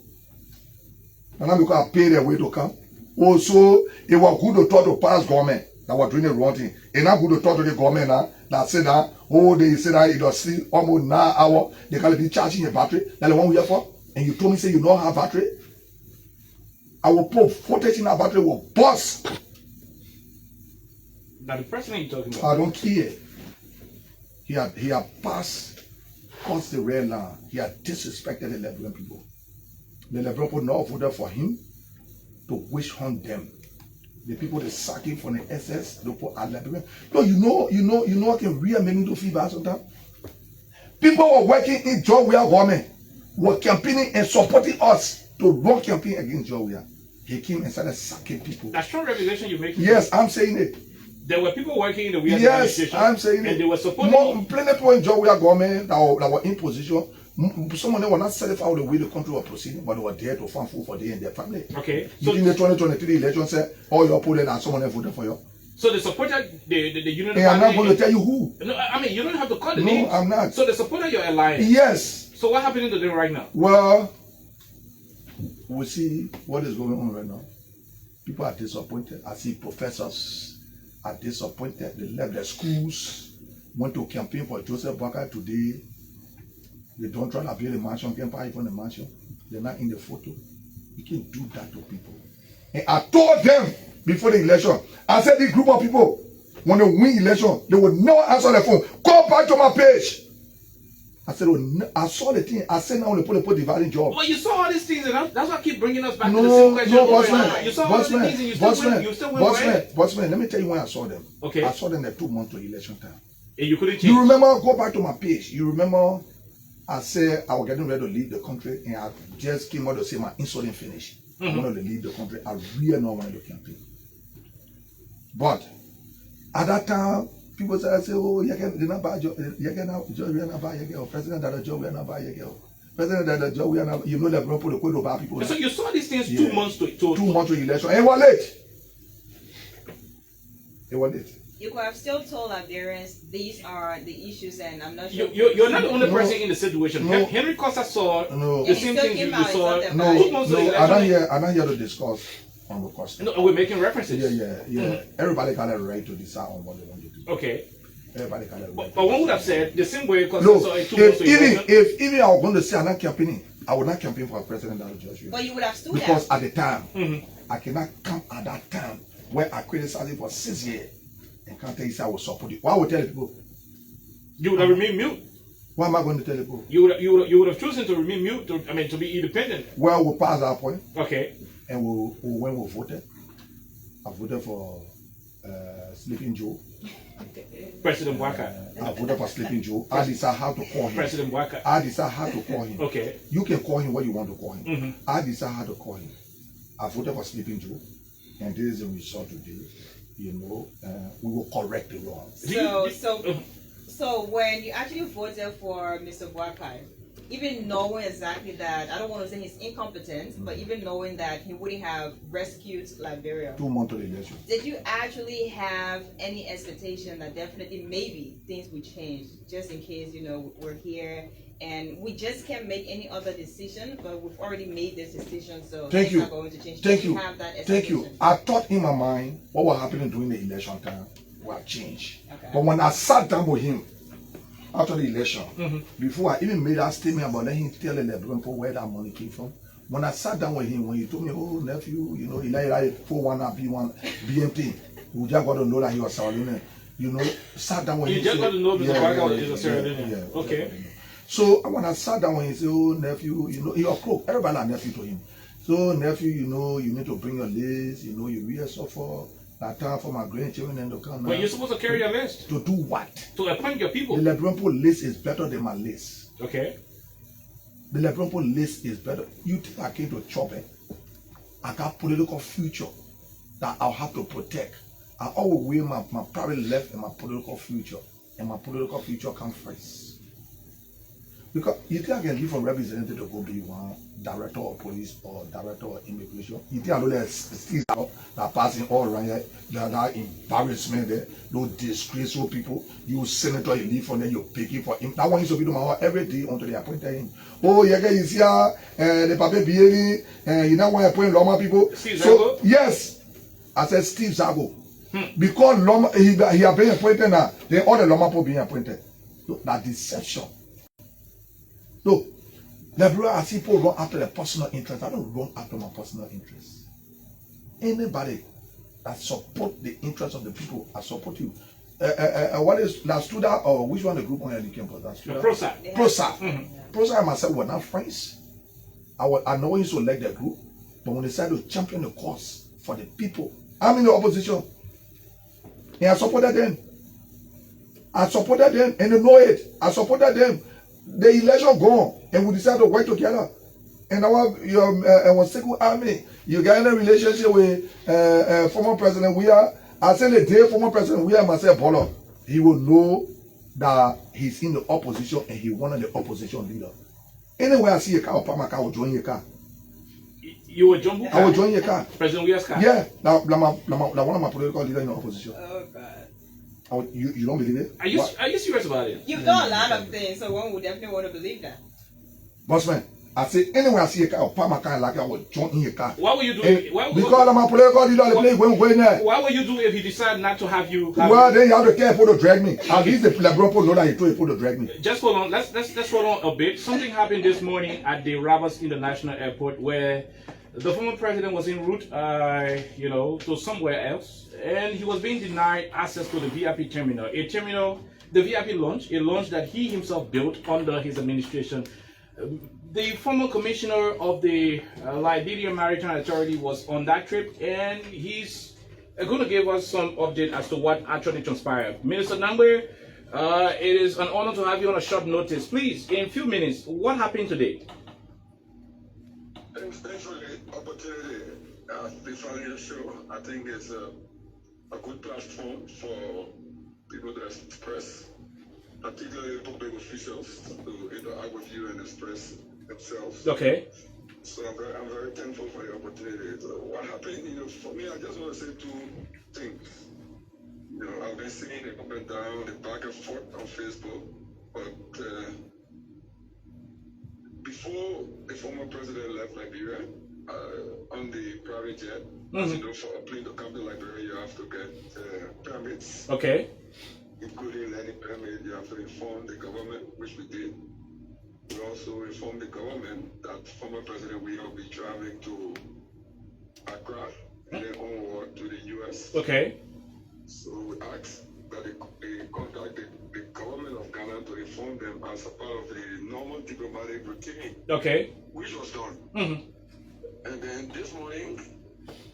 And now because I paid their way to come. Also, it was good to talk to past government that were doing the wrong thing. It's not good to talk to the government now that said that, oh, they said that it was still almost 9 hours. They can be charging a battery. That's the one we are for. And you told me, say you don't have battery. I will put footage in that battery will bust. Now the president you're talking about. I don't care. He had passed, crossed the red line. He had disrespected the Liberian people. The Liberian people now voted for him to wish hunt them. The people they sack him from the SS, they put a Liberian. No, you know what can really make me to feel bad sometimes? People were working in Georgia government, were campaigning and supporting us to run campaign against Georgia. He came and started sacking people. That's strong revelation you're making. Yes, I'm saying it. There were people working in the weird administration. Yes, I'm saying it. And they were supporting. Plenty of people in Georgia government that were in position. Some of them were not satisfied with the way the country was proceeding, but they were there to find food for them and their family. Okay. So in the 2023 election, said all your opponents and someone else voted for you. So they supported the Unity Party. I'm not going to tell you who. No, I mean, you don't have to call the names. No, I'm not. So they supported your alliance. Yes. So what's happening to them right now? Well, we see what is going on right now. People are disappointed. I see professors are disappointed. They left their schools, went to campaign for Joseph Bwaka today. They don't try to build a mansion, can't buy even a mansion. They're not in the photo. You can't do that to people. And I told them before the election, I said this group of people, when they win election, they will never answer the phone. Go back to my page. I said, I saw the thing. I said, now they put dividing job. Well, you saw all these things, and that's why I keep bringing us back to the same question. No, bossman. You saw all these things, and you still went right? Bossman, let me tell you when I saw them. Okay. I saw them at 2 months to election time. And you couldn't change. You remember, go back to my page. You remember, I said I was getting ready to leave the country, and I just came out to say my insulin finished. I wanted to leave the country. I really not wanted to campaign. But at that time, people say, oh, Yekeh did not buy Yekeh now, George, we are not buy Yekeh, or President that George, we are not buy Yekeh. President that George, we are not, you know, that people to buy people. So you saw these things 2 months to 2 months to election, and it was late. It was late. You could have still told Liberians these are the issues, and I'm not sure. You're not the only person in the situation. No. Henry Costa saw the same thing you saw. I'm not here to discuss on the cost. No, we're making references. Yeah. Everybody got a right to decide on what they want to do. Okay. Everybody got a right. But one would have said the same way Costa saw it 2 months to if even I was going to say I'm not campaigning, I would not campaign for a president that George. But you would have stood because at the time, I cannot come at that time where I criticized it for 6 years and can't tell you say I will support it. Why would I tell people? You would have remained mute. What am I going to tell people? You would have chosen to remain mute. To be independent. Well, we'll pass that point. Okay. And when we voted, I voted for Sleeping Joe. President Waka. I voted for Sleeping Joe. I decide how to call him. President Waka. I decide how to call him. Okay. You can call him what you want to call him. Mm-hmm. I decide how to call him. I voted for Sleeping Joe, and this is the result today. You know, we will correct the wrong. So when you actually voted for Mr. Wakai, even knowing exactly that, I don't want to say he's incompetent, but even knowing that he wouldn't have rescued Liberia, 2 months to the election. did you actually have any expectation that definitely maybe things would change, just in case, you know, we're here and we just can't make any other decision, but we've already made this decision, so Thank you. not going to change. Thank Did you. Have that Thank you. expectation? I thought in my mind what was happening during the election time will change. Okay. But when I sat down with him after the election, before I even made that statement about letting him tell the Liberian people where that money came from, when I sat down with him, when he told me, oh, nephew, you know, he like 41 B1 BMT, we just got to know that he was Sierra, you know, sat down with him. You just got to know Mr. Waka is a Sierra Leonean. Yeah. Okay. So when I sat down with him, he said, oh, nephew, you know, he was crook. Everybody like nephew to him. So, nephew, you know, you need to bring your list, you know, you really suffer. That time for my grandchildren and to come now. But you're supposed to carry your list. To do what? To appoint your people. The Liberian people list is better than my list. Okay. The Liberian people list is better. You think I came to chop it? I got political future that I'll have to protect. I always weigh my private life and my political future. And my political future comes first. Because you think I can leave from representative to go be one director of police or director of immigration? You think I know that things that passing all around here, that embarrassment there, those disgraceful people, you senator, you leave from there, you're picking for him. That one used to be to my heart every day until they appointed him. Oh, Yekeh is here, the Pape Bieli, and you know why I appoint Loma people? Steve So, Zago? yes, I said Steve Zago. Because Loma, he has been appointed now, then all the Loma people being appointed. So, that deception. No, Liberia, I see people run after their personal interest. I don't run after my personal interest. Anybody that support the interest of the people, I support you. What is Lastuda or which one the group on the campus? ProSA. ProSA. ProSA and myself were not friends. I know he to elect the group, but when they decided to champion the cause for the people, I'm in the opposition. And I supported them. And they know it. I supported them. The election gone, and we decided to work together. And our second army, you got in a relationship with former president. I said the day former president myself, Bolo, he will know that he's in the opposition and he wanted the opposition leader. Anyway, I see a car, I will join your car. You will join I will join your car. President Weir's car? Yeah, now one of my political leaders in the opposition. Oh God. You don't believe it? Are you serious about it? You've done a lot of things, so one would definitely want to believe that. Bossman, I say anywhere I see a car, I'll park my car like I will join in your car. What will you do? Because I'm a political leader, the place going there. What will you do if he decide not to have you? Then you have to care people to drag me. At least the Liberal people know that he told people to drag me. Just hold on. Let's hold on a bit. Something happened this morning at the Rabat International Airport where the former president was en route, to somewhere else, and he was being denied access to the VIP terminal. The VIP launch, a launch that he himself built under his administration. The former commissioner of the Liberia Maritime Authority was on that trip, and he's going to give us some update as to what actually transpired. Minister Nangwe, it is an honor to have you on a short notice. Please, in a few minutes, what happened today? Thanks for the opportunity. Before the show, I think it's a good platform for people to express, particularly public officials, to interact with you and express themselves. Okay. So I'm very thankful for the opportunity. So what happened, for me, I just want to say two things. I've been seeing it up and down, the back and forth on Facebook, but before the former president left Liberia, on the private jet, as you know, for a plane to come to Liberia, you have to get permits. Okay. Including any permit, you have to inform the government, which we did. We also informed the government that former president will be traveling to Accra and then onward to the U.S. Okay. So we asked that they contact the government of Ghana them as a part of the normal diplomatic routine, Okay. which was done. Mm-hmm. And then this morning,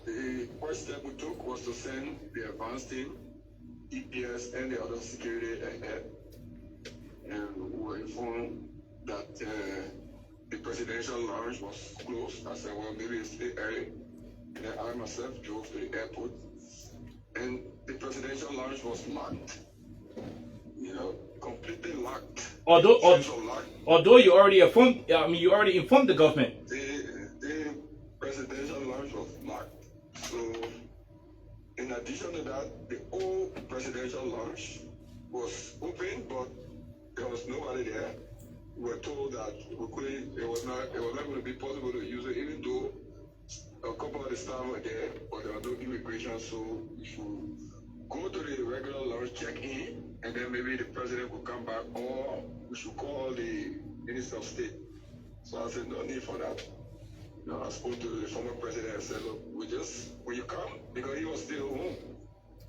the first step we took was to send the advance team, EPS, and the other security ahead. And we were informed that the presidential lounge was closed. I said, well, maybe it's still early. And then I myself drove to the airport, and the presidential lounge was locked. You know, completely locked. Although you already informed the government. The presidential lounge was locked. So, in addition to that, the old presidential lounge was open, but there was nobody there. We were told that it was not going to be possible to use it, even though a couple of the staff were there, but there was no immigration. So we should go to the regular lounge, check in, and then maybe the president will come back, or we should call the Minister of State. So I said, no need for that. You know, I spoke to the former president and said, look, when you come, because he was still home,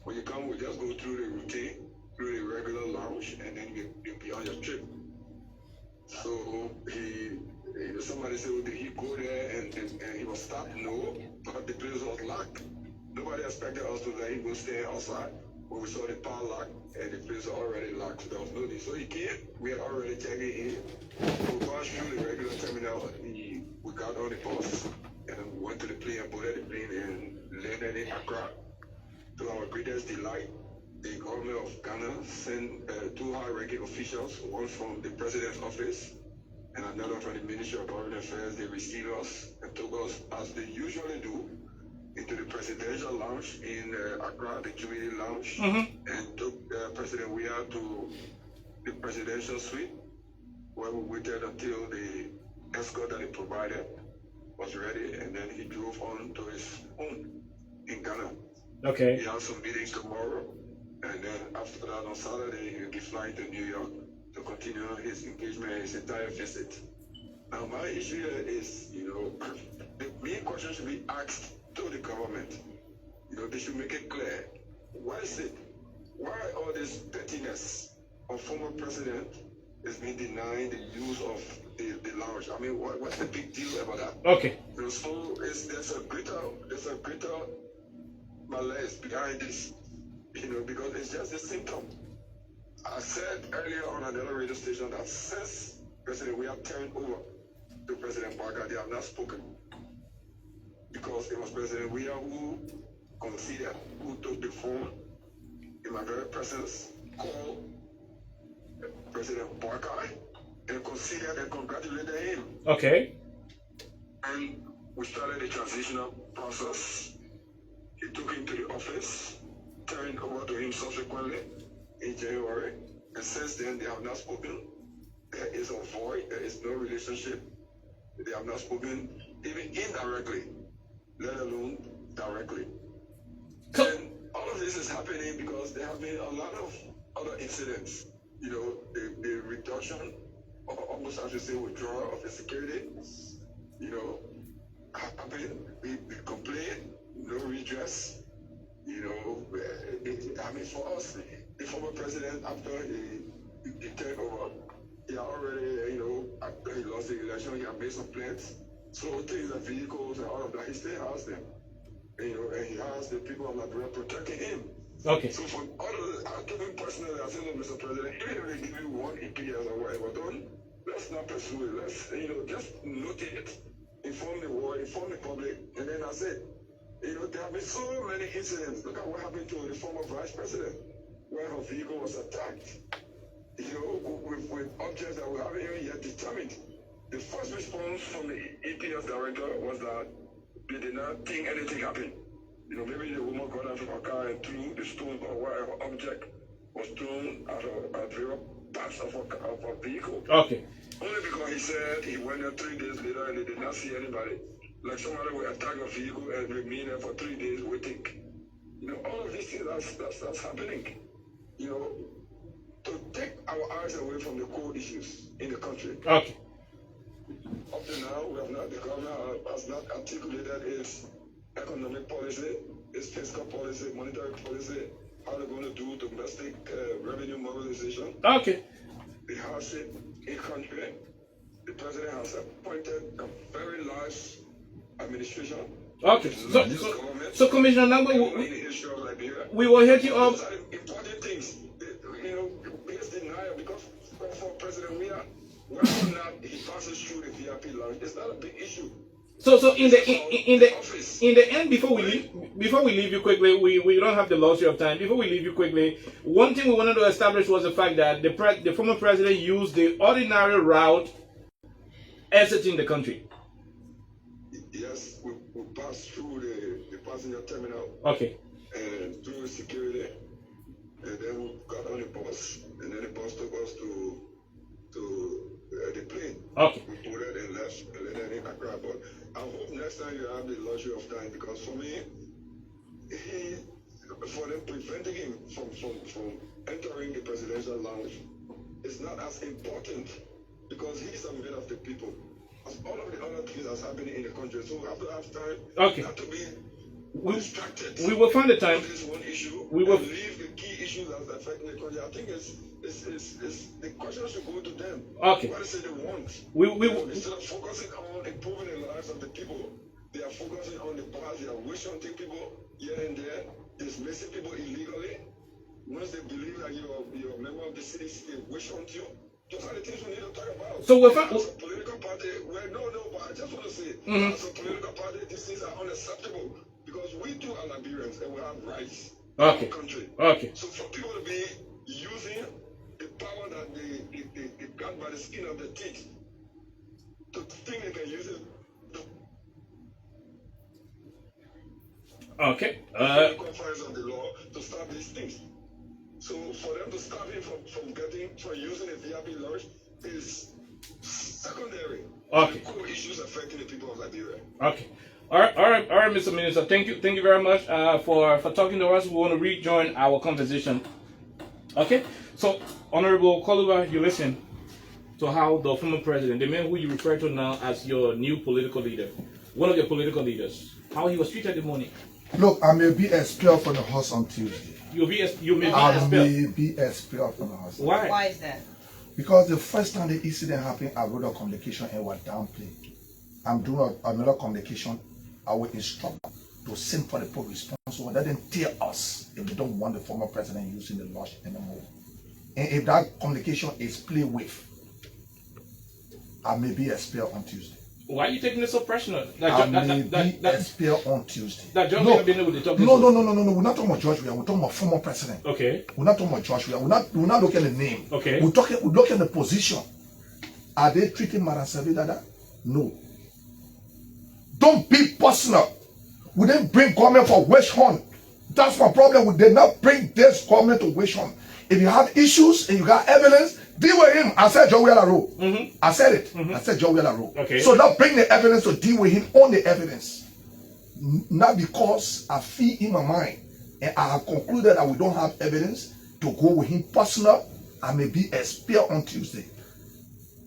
when you come, we just go through the routine, through the regular lounge, and then you'll be on your trip. So somebody said, well, did he go there and he was stopped? No, but the place was locked. Nobody expected us to let him go stay outside. When we saw the power locked and the place was already locked, so there was no need. So he came, we had already taken in. We passed through the regular terminal, we got on the bus and we went to the plane and boarded the plane and landed in Accra. To our greatest delight, the government of Ghana sent two high-ranking officials, one from the president's office and another from the Ministry of Foreign Affairs. They received us and took us, as they usually do, into the presidential lounge in Accra, the Jubilee Lounge, and took President Weah to the presidential suite, where we waited until the escort that he provided was ready, and then he drove on to his home in Ghana. Okay. He has some meetings tomorrow, and then after that on Saturday, he'll be flying to New York to continue his engagement, his entire visit. Now, my issue here is, the main question should be asked to the government. They should make it clear. Why all this pettiness of former president is being denied the use of the lounge? I mean, what's the big deal about that? Okay. So there's a greater malaise behind this, because it's just a symptom. I said earlier on another radio station that since President we have turned over to President Barker, they have not spoken. Because it was President Weah who conceded, who took the phone in my very presence, called President Barker and conceded and congratulated him. Okay. And we started the transitional process. He took him to the office, turned over to him subsequently in January, and since then they have not spoken. There is a void, there is no relationship. They have not spoken even indirectly, let alone directly. And all of this is happening because there have been a lot of other incidents. The reduction, or almost I should say withdrawal of the security, happened. We complained, no redress. For us, the former president, after he turned over, he already, after he lost the election, he had made some plans. So things like vehicles and all of that, he still has them. And he has the people of Liberia protecting him. Okay. So for all of this, I told him personally, I said, Mr. President, even if they give you one EPS or whatever, let's not pursue it. Let's, just note it, inform the world, inform the public, and then I said, there have been so many incidents. Look at what happened to the former vice president, where her vehicle was attacked, with objects that we haven't even yet determined. The first response from the EPS director was that they did not think anything happened. Maybe the woman got out of her car and threw the stone or whatever object was thrown at various parts of her vehicle. Okay. Only because he said he went there 3 days later and they did not see anybody. Like somebody will attack a vehicle and remain there for 3 days waiting. All of these things that's happening. To take our eyes away from the core issues in the country. Okay. Up to now, the government has not articulated its economic policy, its fiscal policy, monetary policy, how they're going to do domestic revenue mobilization. Okay. the hardship in country. The president has appointed a very large administration. Okay, so Commissioner Nangba, we will hit you up. Those are the important things. Biggest denial, because for President whether or not he passes through the VIP lounge, it's not a big issue. So in the end, before we leave you quickly, we don't have the luxury of time. Before we leave you quickly, one thing we wanted to establish was the fact that the former president used the ordinary route exiting the country. Yes, we passed through the passenger terminal. Okay. And through security, and then we got on the bus, and then the bus took us to the plane. Okay. We boarded and left, and then in Accra. But I hope next time you have the luxury of time, because for me, for them preventing him from entering the presidential lounge is not as important, because he's a man of the people. As all of the other things that's happening in the country, so we have to have time. Okay. Not to be distracted. We will find the time. This one issue. We will leave the key issues that's affecting the country. I think it's the question should go to them. Okay. What is it they want? Instead of focusing on improving the lives of the people, they are focusing on the past. They are wishing to people here and there, dismissing people illegally. Once they believe that you're a member of the city, they wish on you. Those are the things we need to talk about. So as a political party, but I just want to say, as a political party, these things are unacceptable, because we too are Liberians and we have rights in our country. Okay. So for people to be using the power that they got by the skin of their teeth to think they can use it. Okay. The confines of the law to stop these things. So for them to stop him from using the VIP lodge is secondary. Okay. The core issues affecting the people of Liberia. Okay. All right, Mr. Minister. Thank you very much for talking to us. We want to rejoin our conversation. Okay. So, Honorable Kolubah, you listen to how the former president, the man who you refer to now as your new political leader, one of your political leaders, how he was treated this morning. Look, I may be expelled from the house on Tuesday. You may be expelled. I may be expelled from the house. Why? Why is that? Because the first time the incident happened, I wrote a communication and was downplayed. I'm doing another communication. I will instruct to send for the poor responsible. Let them tell us if they don't want the former president using the lodge anymore. And if that communication is played with, I may be expelled on Tuesday. Why are you taking this so personal? I may be expelled on Tuesday. That George will have been able to talk. No. We're not talking about George. We're talking about former president. Okay. We're not talking about George. We're not looking at the name. Okay. We're looking at the position. Are they treating Madam Savi like that? No. Don't be personal. We didn't bring government for West Horn. That's my problem. We did not bring this government to West Horn. If you have issues and you got evidence, deal with him. I said Joe Wheeler Road. I said it. I said Joe Wheeler Road. Okay. So now bring the evidence to deal with him on the evidence. Not because I feel in my mind and I have concluded that we don't have evidence to go with him personal. I may be expelled on Tuesday.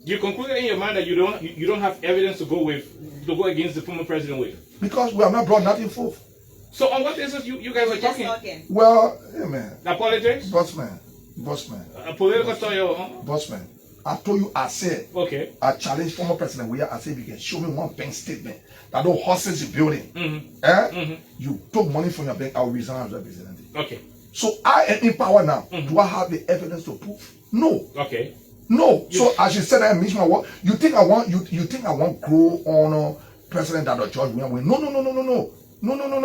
You concluded in your mind that you don't have evidence to go against the former president with. Because we have not brought nothing forth. So on what basis you guys are talking? Well, hey man. Now politics? Bossman. A political story. Bossman. I told you, I said, okay. I challenged former president where I said, you can show me one bank statement that those horses you're building. You took money from your bank, I will resign as representative. Okay. So I am in power now. Do I have the evidence to prove? No. Okay. No. So as you said, I mentioned my word. You think I want grow honor president that the judge will win? No. No.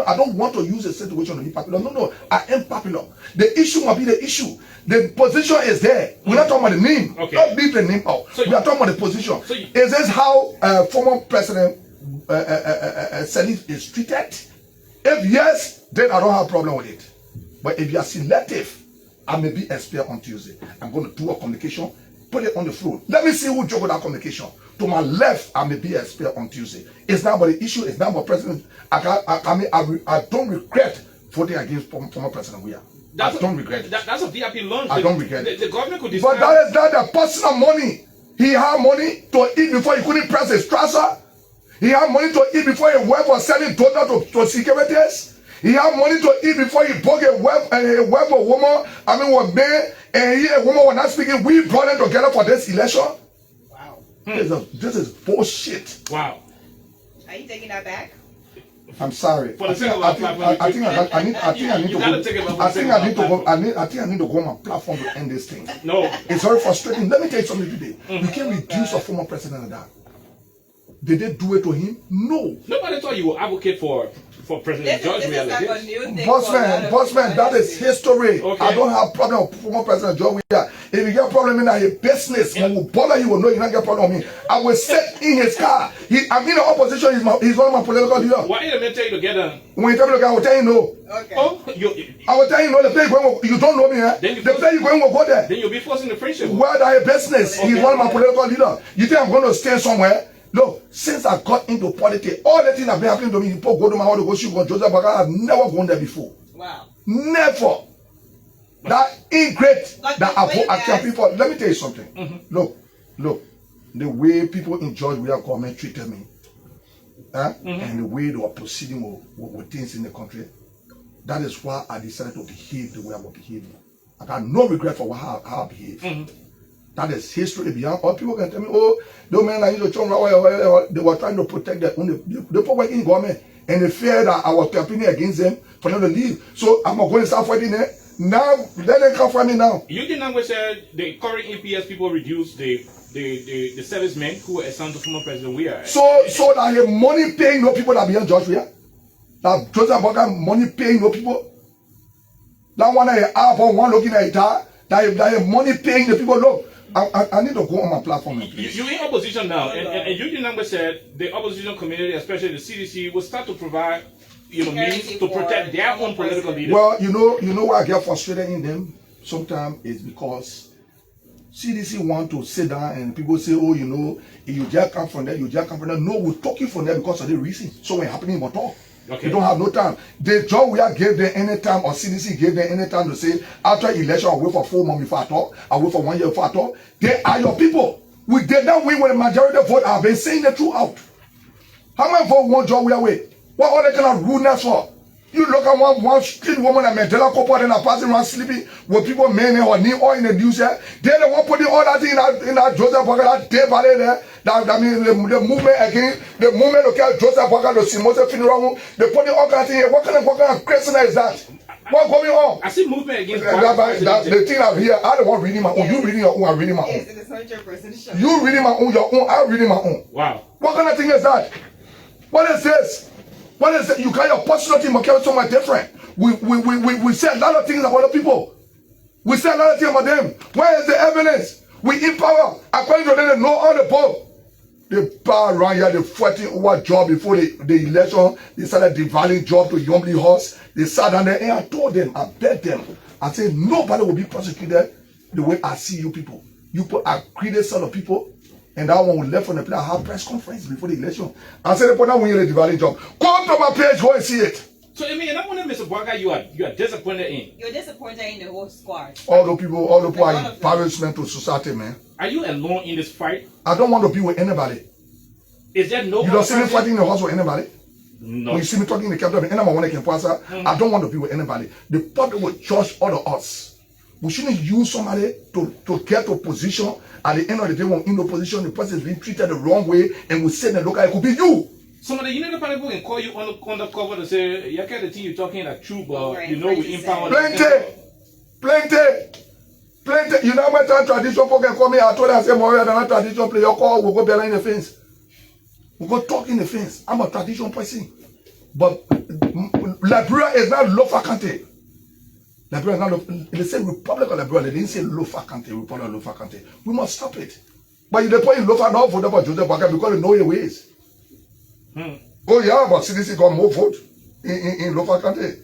I don't want to use a situation to be popular. No. I am popular. The issue must be the issue. The position is there. We're not talking about the name. Okay. Don't leave the name out. We are talking about the position. So is this how former president Salif is treated? If yes, then I don't have a problem with it. But if you are selective, I may be expelled on Tuesday. I'm going to do a communication, put it on the floor. Let me see who joke with that communication. To my left, I may be expelled on Tuesday. It's not about the issue. It's not about president. I don't regret voting against former president. I don't regret it. That's a VIP launch. I don't regret it. The government could decide. But that is not the personal money. He had money to eat before he couldn't press his trouser. He had money to eat before he went for selling total to securities. He had money to eat before he broke a wife or woman. I mean, was man, and he a woman was not speaking. We brought them together for this election. Wow. This is bullshit. Wow. Are you taking that back? I'm sorry. For the sake of our platform, I think I need to go. I think I need to go on my platform to end this thing. No. It's very frustrating. Let me tell you something today. You can't reduce a former president like that. Did they do it to him? No. Nobody thought you would advocate for President George Weah like this. Bossman, that is history. Okay. I don't have problem with former President George Weah. If you get problem in a business, when we bother you will know you not get problem with me. I will sit in his car. I'm in the opposition. He's one of my political leaders. Why did they tell you to get done? When you tell me to go, I will tell you no. Okay. Oh, I will tell you no. The place you don't know me. The place you going will go there. Then you'll be forcing the friendship. Where that business? Okay. He's one of my political leaders. You think I'm going to stay somewhere? Look, since I got into politics, all the things that have been happening to me, people go to my house to go shoot Joseph Baga. I've never gone there before. Wow. Never. That ingrate that I've people. Let me tell you something. Look, the way people in George Weah government treated me, and the way they were proceeding with things in the country, that is why I decided to behave the way I was behaving. I got no regret for how I behaved. That is history beyond. All people can tell me, oh, the men like you, they were trying to protect them. The people were in government and they feared that I was campaigning against them for them to leave. So I'm going to start fighting there. Now, let them come for me now. You did not say the current EPS people reduced the servicemen who were assigned to former President Weah. So that the money paying no people that beyond George Weah? That Joseph Baga money paying no people? That one I have one looking at it, that money paying the people. Look, I need to go on my platform. You're in opposition now, and Eugene Number said the opposition community, especially the CDC, will start to provide means to protect their own political leaders. Well, you know why I get frustrated in them sometimes is because CDC want to sit down and people say, oh, you just come from there, you just come from there. No, we're talking from there because of the reason. So when happening, but talk. Okay. They don't have no time. The job we gave them any time, or CDC gave them any time to say, after election, I'll wait for 4 months before I talk. I'll wait for 1 year before I talk. They are your people. We did not win with the majority vote. I've been saying the truth out. How many vote one job we are with? What other kind of rudeness for? You look at one street woman at Mandela Couple and are passing around sleeping with people men or knee or in the news here. They're the one putting all that in that Joseph Baga, that day valley there. I mean, the movement again, the movement of Joseph Baga, the Simose funeral, they putting all that in here. What kind of craziness is that? What's going on? I see movement against the thing out here. I don't want reading my own. You reading your own, I'm reading my own. Yes, it is 100% You reading my own, your own, I'm reading my own. Wow. What kind of thing is that? What is this? What is that? You got your personal team, but so much different. We say a lot of things about the people. We say a lot of things about them. Where is the evidence? We empower. According to them, they know all the pope. They power around here, they fighting over job before the election. They started devaluing job to Yombly Horse. They sat down there and I told them, I begged them. I said, nobody will be prosecuted the way I see you people. You put a greedy set of people. And that one will left from the place. I have press conference before the election. I said, "But now when you're the devaluing job, come to my page, go and see it." So I mean, that one, Mr. Baga, you are disappointed in. You're disappointed in the whole squad. All the people are embarrassment to society, man. Are you alone in this fight? I don't want to be with anybody. Is there no? You don't see me fighting in the house with anybody. No. When you see me talking in the capital, I don't want to be with anybody. The public will judge all of us. We shouldn't use somebody to get to position. At the end of the day, when in the position, the person is being treated the wrong way, and we say that look, it could be you. Some of the people can call you on the cover to say, Yekeh, the thing you're talking is true, but we empower. Plenty. You know, my time tradition people can call me. I told them, I said, Maria, I'm not tradition play. Your call, we'll go behind the fence. We'll go talk in the fence. I'm a tradition person. But Liberia is not low-fat country. Liberia is not they say Republic of Liberia. They didn't say low-fat country, Republic of low-fat country. We must stop it. But you point in low-fat, not vote for Joseph Baga because they know your ways. Oh yeah, but CDC got more vote in low-fat country.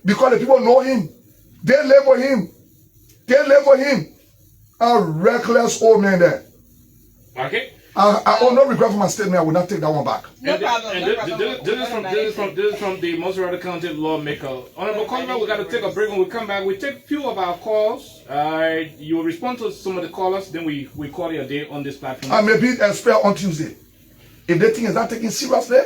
Because the people know him. They live for him. A reckless old man there. Okay. I owe no regret for my statement. I will not take that one back. No problem. This is from the Monserrate County lawmaker. Honorable Kolubah, we got to take a break. When we come back, we take a few of our calls. You will respond to some of the callers, then we call it a day on this platform. I may be expelled on Tuesday. If the thing is not taken seriously,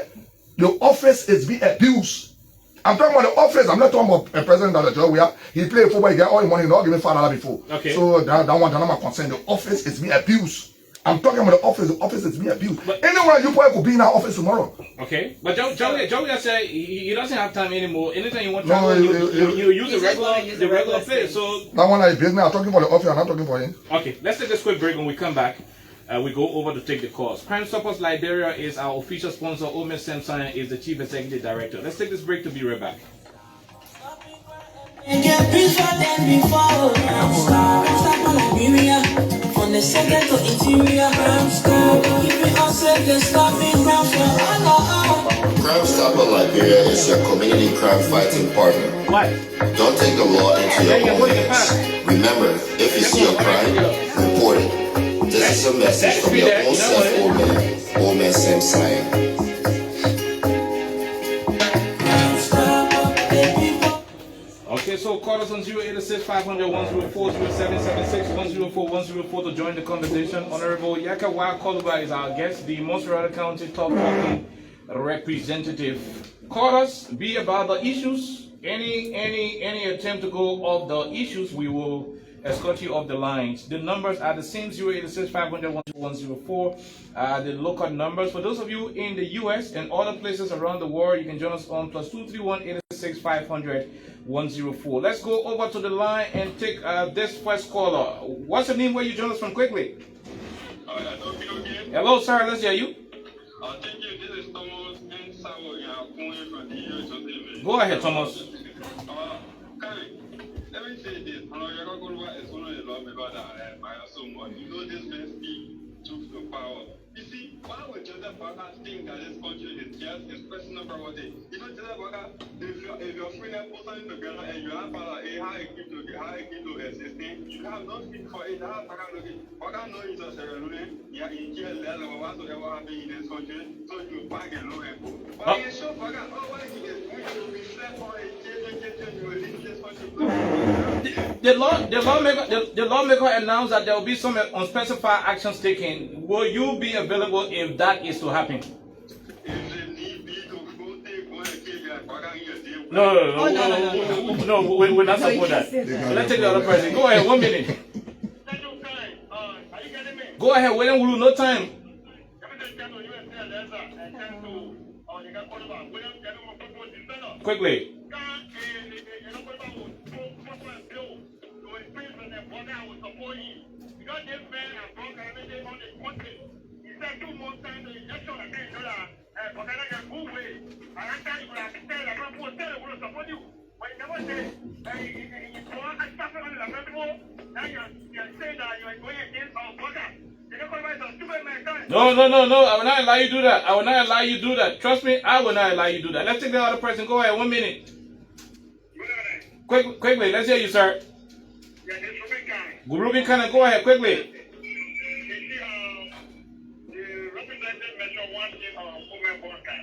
the office is being abused. I'm talking about the office. I'm not talking about a president of the job where he play football, he get all the money, not give me $5 before. Okay. So that one, I'm not concerned. The office is being abused. I'm talking about the office. The office is being abused. But anyone you could be in our office tomorrow. Okay. But Joey said he doesn't have time anymore. Anytime you want to you use the regular place. So that one is business. I'm talking about the office. I'm not talking about him. Okay. Let's take this quick break. When we come back, we go over to take the calls. Crime Stoppers Liberia is our official sponsor. Omer Samson is the chief executive director. Let's take this break to be right back. From the second to interior, Crime Stopper Liberia is your community crime fighting partner. What? Don't take the law into your own hands. Remember, if you see a crime, report it. This is a message from your own self, old man Sam Sion. Okay, so call us on 086-500-104-0776-104-104 to join the conversation. Honorable Yekeh Kolubah is our guest, the Montserrat County top talking representative. Call us, be about the issues. Any attempt to go off the issues, we will escort you off the lines. The numbers are the same, 086-500-104. The local numbers. For those of you in the US and other places around the world, you can join us on +231-886-500-104. Let's go over to the line and take this first caller. What's your name? Where you join us from quickly? Hello, sir. Let's hear you. Thank you. This is Thomas and Sawo. From the US. Go ahead, Thomas. Let me say this. Yekeh Kolubah is one of the lawmakers that I admire so much. You know, this man speaks truth to power. You see, why would Joseph Parker think that this country is just his personal property? You know, Joseph Parker, if you're free and posting together and you have how existing, you have no speak for it. How Parker looking? Parker knows it's a ceremony. Yeah, he cares less about whatsoever happening in this country. So you back and low and go. But you show Parker, what he is doing to reflect on it. The lawmaker announced that there will be some unspecified actions taken. Will you be available if that is to happen? No, we're not support that. Let's take the other person. Go ahead, 1 minute. Go ahead, we don't lose no time. Quickly. No. I will not allow you to do that. I will not allow you to do that. Trust me, I will not allow you to do that. Let's take the other person. Go ahead, 1 minute. Quickly, let's hear you, sir. Ruben Cannon, go ahead, quickly.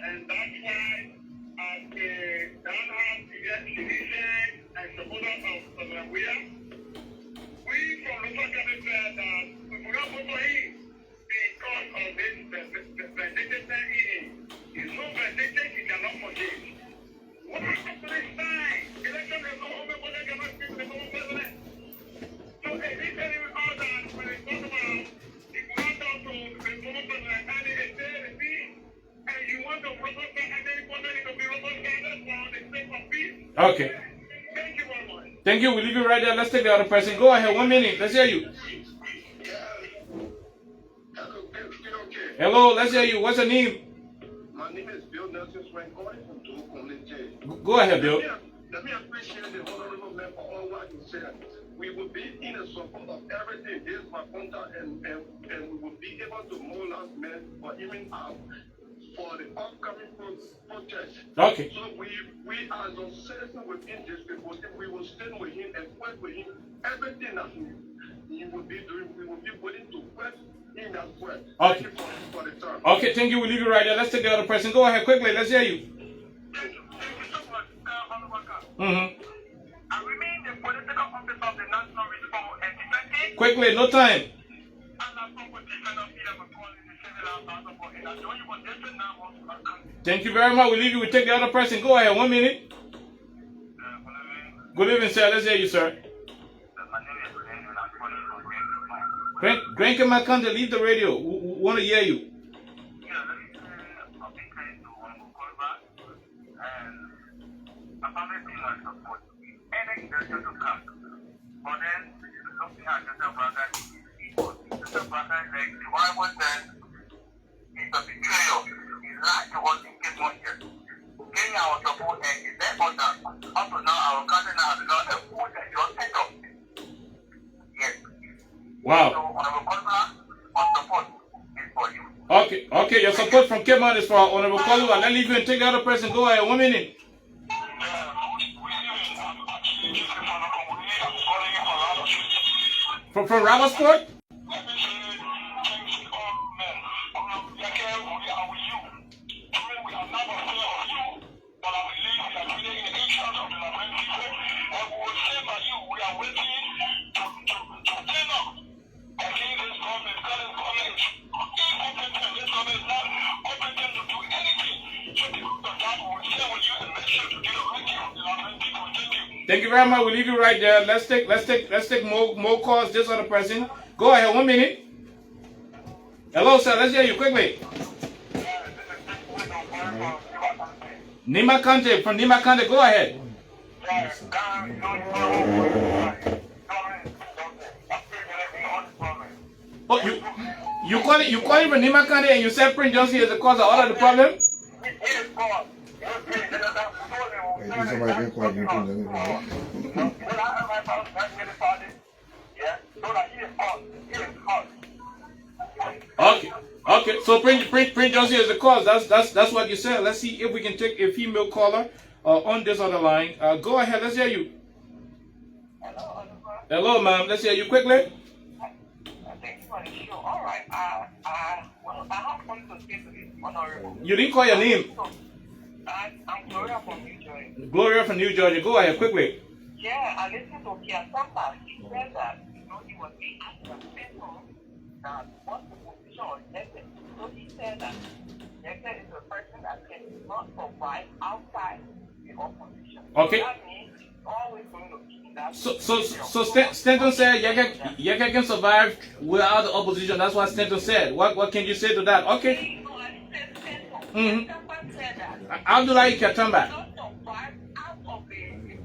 And that's why and supporters of Liberia, we from the local government said that we will not vote for him because of this vindictive eating. He's so vindictive he cannot forgive. What happened to this time? Election is no home for the government people, the former president. So if he said all that when they talk about if we want down to the former president and they say the peace, and you want to represent and then you want it to be represented for the sake of peace. Okay. Thank you. We leave you right there. Let's take the other person. Go ahead. 1 minute. Let's hear you. Hello. Let's hear you. What's your name? My name is Bill Nelson Swain, calling from KOK. Go ahead, Bill. Let me appreciate the honorable man for all what he said. We will be in a support of everything. Here's my contact, and we will be able to mold us men for even out for the upcoming protest. Okay. So we as a citizen within this people, we will stand with him and work with him. Everything that he will be doing, we will be willing to work in that work. Okay. Thank you for the time. Okay, thank you. We leave you right there. Let's take the other person. Go ahead, quickly. Let's hear you. Thank you so much, Mm-hmm. I remain the political officer of the National Reform Executive. Quickly, no time. Thank you very much. We leave you. We take the other person. Go ahead. 1 minute. Good evening, sir. Let's hear you, sir. My name is Glenn, and I'm calling from Grant in my country, leave the radio. We want to hear you. Yeah, let me say, I've been trying to Kolubah, and my family team has support. Any investor to come. But then, looking at the brother, the brother, like the Bible says, it's a betrayal. He lied to us in case one year. Getting our support, and he said, but up to now, our country now has got a food that you are set up. Yes. Wow. So, Honorable Kolubah, our support is for you. Okay. Your support from Kemon is for Honorable Kolubah. Let's leave you and take the other person. Go ahead. 1 minute. From Rabasport? Thank you very much. We'll leave you right there. Let's take more calls. This other person. Go ahead. 1 minute. Hello, sir. Let's hear you quickly. Nima Kante from Nima Kante. Go ahead. Oh, you call it from Nima Kante and you said Prince Johnson is the cause of all of the problem? Okay. So Prince Johnson is the cause. That's what you said. Let's see if we can take a female caller on this other line. Go ahead. Let's hear you. Hello, ma'am. Let's hear you quickly. Thank you for the show. All right. I have something to say to this honorable. You didn't call your name. I'm Gloria from New Jersey. Gloria from New Jersey. Go ahead quickly. Yeah, I listened to Kiasamba. He said that, he was being asked to settle that what's the position on Yekeh. So he said that Yekeh is a person that cannot survive outside the opposition. Okay. So that means he's always going to be in that. So Stanton said Yekeh can survive without the opposition. That's what Stanton said. What can you say to that? Okay. No, I said Stanton. Said that. Abdullah Katamba. Not survive out of the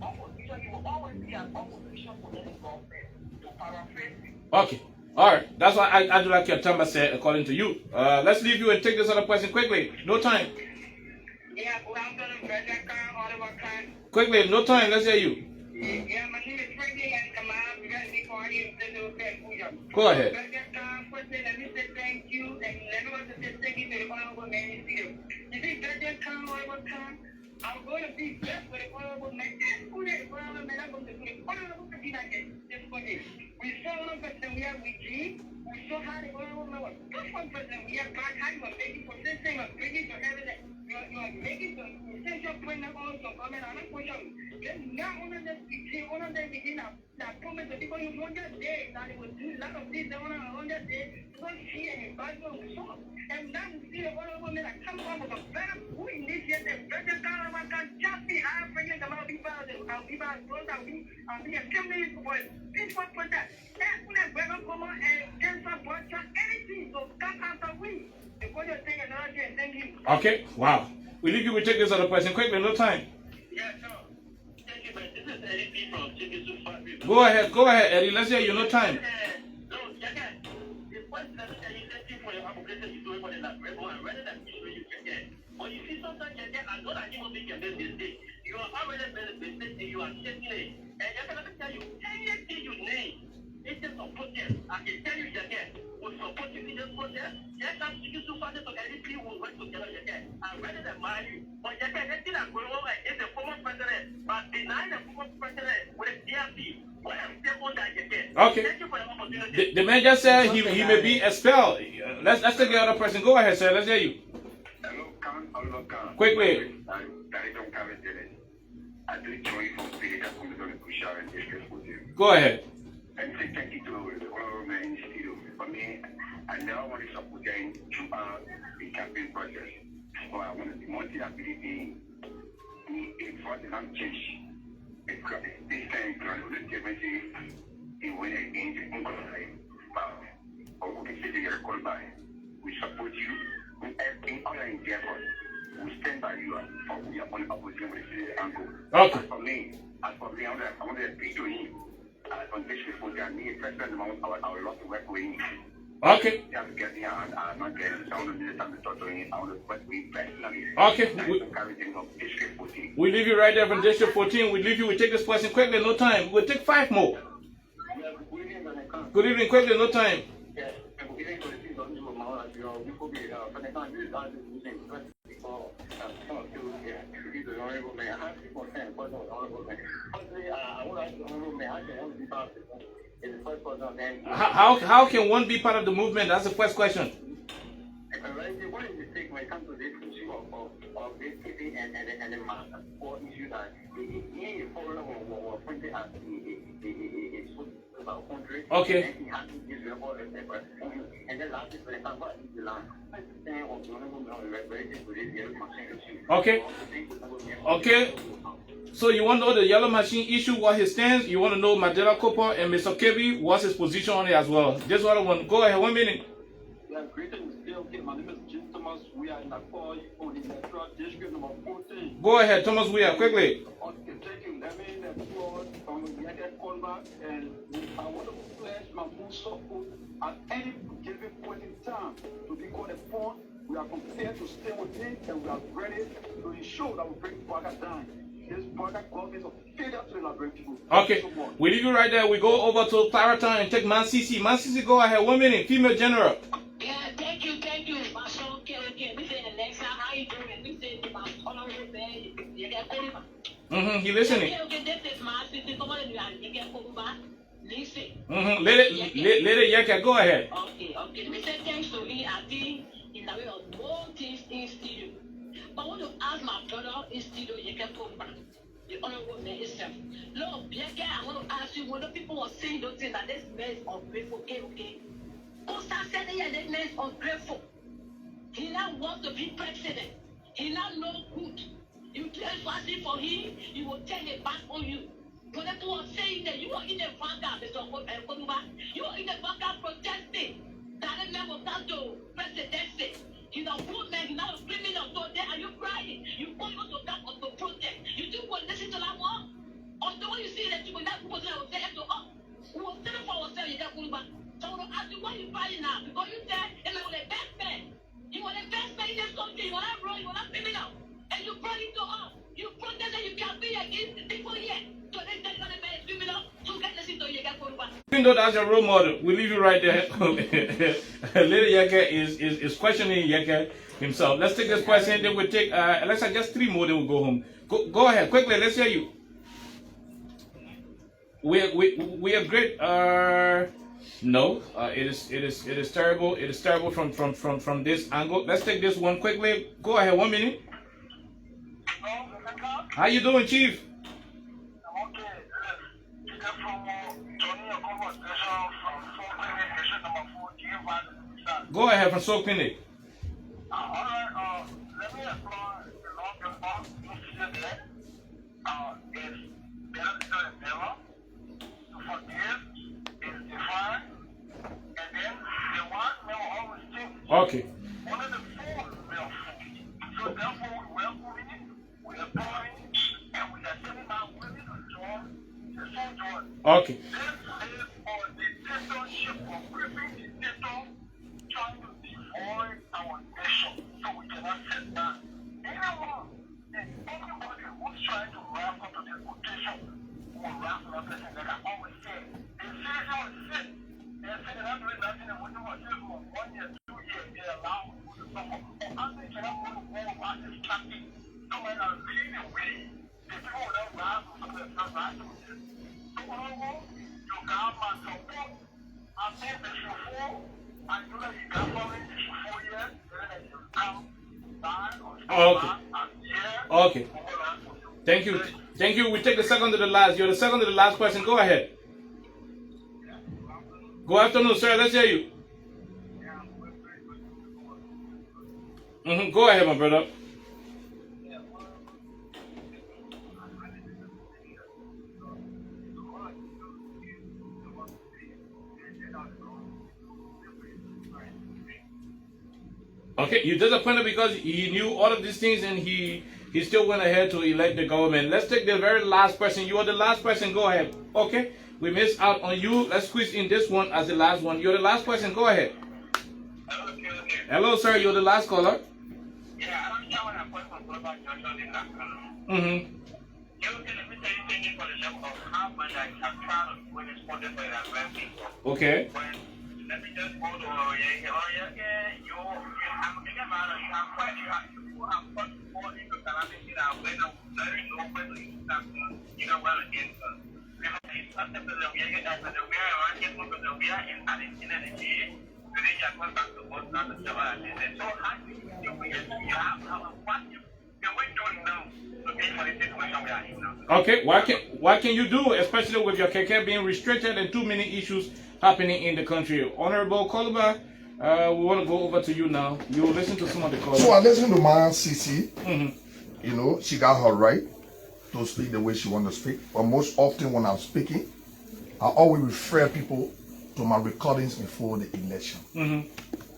opposition. He will always be an opposition for any government. To paraphrase it. Okay. All right. That's what Abdullah Katamba said, according to you. Let's leave you and take this other person quickly. No time. Yeah, well, I'm going to grab that car all of our time. Quickly. No time. Let's hear you. Yeah, my name is Frankie and Kamal. We got to be party and Go ahead. Let me say thank you and everyone to say thank you to the honorable man in field. You see, that time, honorable time, I'm going to be blessed with the honorable man. And who is the honorable man? I'm going to do the honorable man like this for you. We saw one person we have with G. We saw how the honorable man was. Just one person we have back. How you are making for this thing of bringing to everything. You are making the essential point of all some comment. I'm not going to then now one of them begin to promise the people you want that day that it will do a lot of things on that day. Because he and his Bible was so. And now we see the other woman that comes up with a better who initiates a better kind of one can just be high for you. The amount of people I'll be back, I'll be a 10 minutes for this one for that. That's when I grab up and answer what anything. So come after we. Before you take another day and thank you. Okay. Wow. We leave you. We take this other person quickly. No time. Yeah, sure. Thank you, but this is Eddie from Chicken. Go ahead, Eddie. Let's hear you. No time. No, Yekeh. The point that you thank you for your application is doing for the last rebel and rather than you can get. But you see sometimes Yekeh, I know that you will make your mistake. You are already made a mistake and you are taking it. And Yekeh, let me tell you, anything you name, it's just a protest. I can tell you Yekeh will support you in this protest. Yekeh, you so far that anything will work together, Yekeh. I'm rather than marry you. But Yekeh, anything that going on is the former president, but denying the former president with a DRP. What I'm saying on that Yekeh. Okay. Thank you for the opportunity. The man just said he may be expelled. Let's take the other person. Go ahead, sir. Let's hear you. Hello, Khan. Quickly. I do join from Village and Kolubah Kusha and District for you. Go ahead. And say thank you to the honorable man in the studio. For me, I never want to support them throughout the campaign process. So I want to multi-ability in front of change. this time, when against Kolubah, we support you with everything all your endeavors. We stand by you for we are on opposition with the uncle. Okay. As for me, I want to speak to him. On this report, I need a certain amount I would love to work with him. Okay. Yeah, because I'm not getting some of the time to talk to him. I want to work with him personally. Okay. We leave you right there from District 14. We leave you. We take this question quickly, no time. We'll take 5 more. Good evening, quickly, no time. How can one be part of the movement? That's the first question. What is the mistake when it comes to this issue of this city and the four issues that he followed or pointed at about country? Okay. And then last is when it comes to the land. Okay. Okay. So you want to know the yellow machine issue, what his stands? You want to know Mandela Cooper and Mr. Kebi, what's his position on it as well? Just what I want. Go ahead, 1 minute. Yeah, greetings. Okay, my name is Jim Thomas. We are in Akwa on the electoral district number 14. Go ahead, Thomas Weir, quickly. Okay, thank you. Let me applaud from Yekeh Kolubah, and I want to pledge my full support at any given point in time to be called upon. We are prepared to stay with him, and we are ready to ensure that we bring Baga down. This Baga government is a failure to the Liberian people. Okay, we leave you right there. We go over to Claratown and take Man CC. Man CC, go ahead, 1 minute. Female general. Yeah, thank you. My son, KOK, we say ELEXA, how you doing? We say my honorable man, Yekeh Kolubah. He listening. Okay, this is my sister. Come on, Yekeh Kolubah. Listen. Let it, Yekeh, go ahead. Okay. Let me say thanks to me. I think in the way of more things in studio. But I want to ask my brother in studio, Yekeh Kolubah, the honorable man himself. Lord, Yekeh, I want to ask you, when the people were saying those things that this man is ungrateful, KOK. Costa said that this man is ungrateful. He now wants to be president. He now knows good. You just fighting for him, he will turn it back on you. When people were saying that you are in the vanguard, Mr. Kolubah, you are in the vanguard protesting. That man will come to presidency. He's a good man, he's not a criminal. So there are you crying? You want to come on to protest. You do what listen to that one? Although when you see that you will not put it on to us. We will stand for ourselves, Yekeh Kolubah. So I want to ask you, why are you crying now? Because you said, and I was the best man. You were the best man in this country. You were not wrong, you were not criminal. And you brought it to us. You protested, you can't be against the people here. So they said, you're the best criminal. So get listen to Yekeh Kolubah. Even though that's your role model, we leave you right there. Lady Yekeh is questioning Yekeh himself. Let's take this question, then we'll take, let's have just 3 more, then we'll go home. Go ahead, quickly, let's hear you. We are great. No, it is terrible. It is terrible from this angle. Let's take this one quickly. Go ahead, 1 minute. How you doing, Chief? Go ahead from Soak Clinic. Alright, let me applaud the long response to CCA. It's better than never. To forgive is divine. And then the one will always think. Okay. One of the 4 will think. So therefore we welcome it, we applaud it, and we are sitting down willing to join the same joy. Okay. This is on the dictatorship of gripping dictator trying to destroy our nation, so we cannot sit down. Anyone, anybody who's trying to wrap up to this quotation will wrap up this, like I always say. They say they are sick. They say they're not doing nothing, and when they were here for 1 year, 2 years, they allow people to suffer. And as they cannot go to war without distracting, so when I lead the way, the people will not rise up to themselves, rise up to this. So, you got my support. I think they should fall. I know that you got for me, you should fall here, then you come down or stop and here. Okay. Thank you. Thank you. We take the second to the last. You're the second to the last question. Go ahead. Good afternoon, sir. Let's hear you. Go ahead, my brother. Okay, you're disappointed because he knew all of these things and he still went ahead to elect the government. Let's take the very last person. You are the last person. Go ahead. Okay, we missed out on you. Let's squeeze in this one as the last one. You're the last person. Go ahead. Okay. Hello, sir. You're the last caller. Yeah, I don't know when I put from Kolubah Junction in that column. Mm-hmm. You can let me tell you things for the level of how much I have traveled when it's for the people. Okay. Let me just go to Yekeh. You have quite more into calamity now when I'm very open to you know well against us. It's not the Yekeh that we are working with the we are in energy. Then you are back to both not the so how do you have what you're doing now to pay for the situation we are in now? Okay, what can you do, especially with your KK being restricted and too many issues happening in the country? Honorable Kolubah, we want to go over to you now. You will listen to some of the callers. So I listened to my CC. You know, she got her right to speak the way she want to speak. But most often when I'm speaking, I always refer people to my recordings before the election.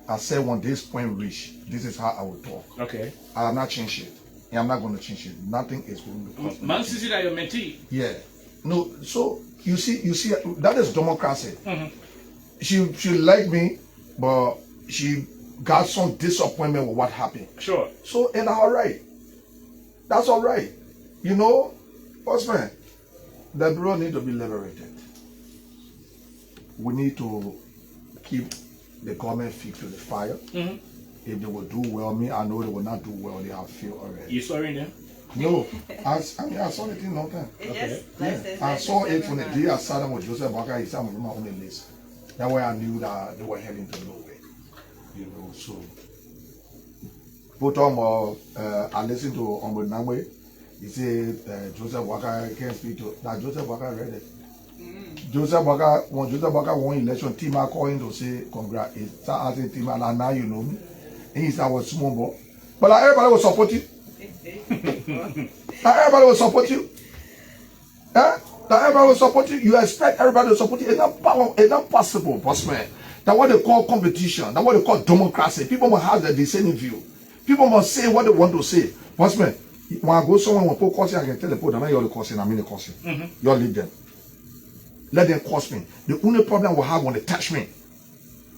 I said when this point reach, this is how I will talk. Okay. I have not changed it. And I'm not going to change it. Nothing is going to cost me. Man, CC that your mentee. Yeah. No, so you see, that is democracy. She liked me, but she got some disappointment with what happened. Sure. So, and all right. That's all right. You know, husband, the bureau need to be liberated. We need to keep the government feet to the fire. If they will do well, I know they will not do well. They have failed already. You sorry them? No, I saw it in long time. Okay. I saw it from the day I sat down with Joseph Walker. He sat on my own list. That way I knew that they were heading to nowhere. You know, so. But I listened to Ombu Namwe. He said Joseph Walker can't speak to. Now Joseph Walker read it. Joseph Walker, when Joseph Walker won election, team I called him to say congrats. He started asking team, and now you know me. And he said I was small boy. But like, everybody will support you. Like, everybody will support you. Like, everybody will support you. You expect everybody to support you. It's not possible, boss man. That's what they call competition. That's what they call democracy. People must have the dissenting view. People must say what they want to say. Boss man, when I go somewhere, when people call I can tell the people, you're the causing, I'm in the causing. You're lead them. Let them cause me. The only problem we'll have when they touch me,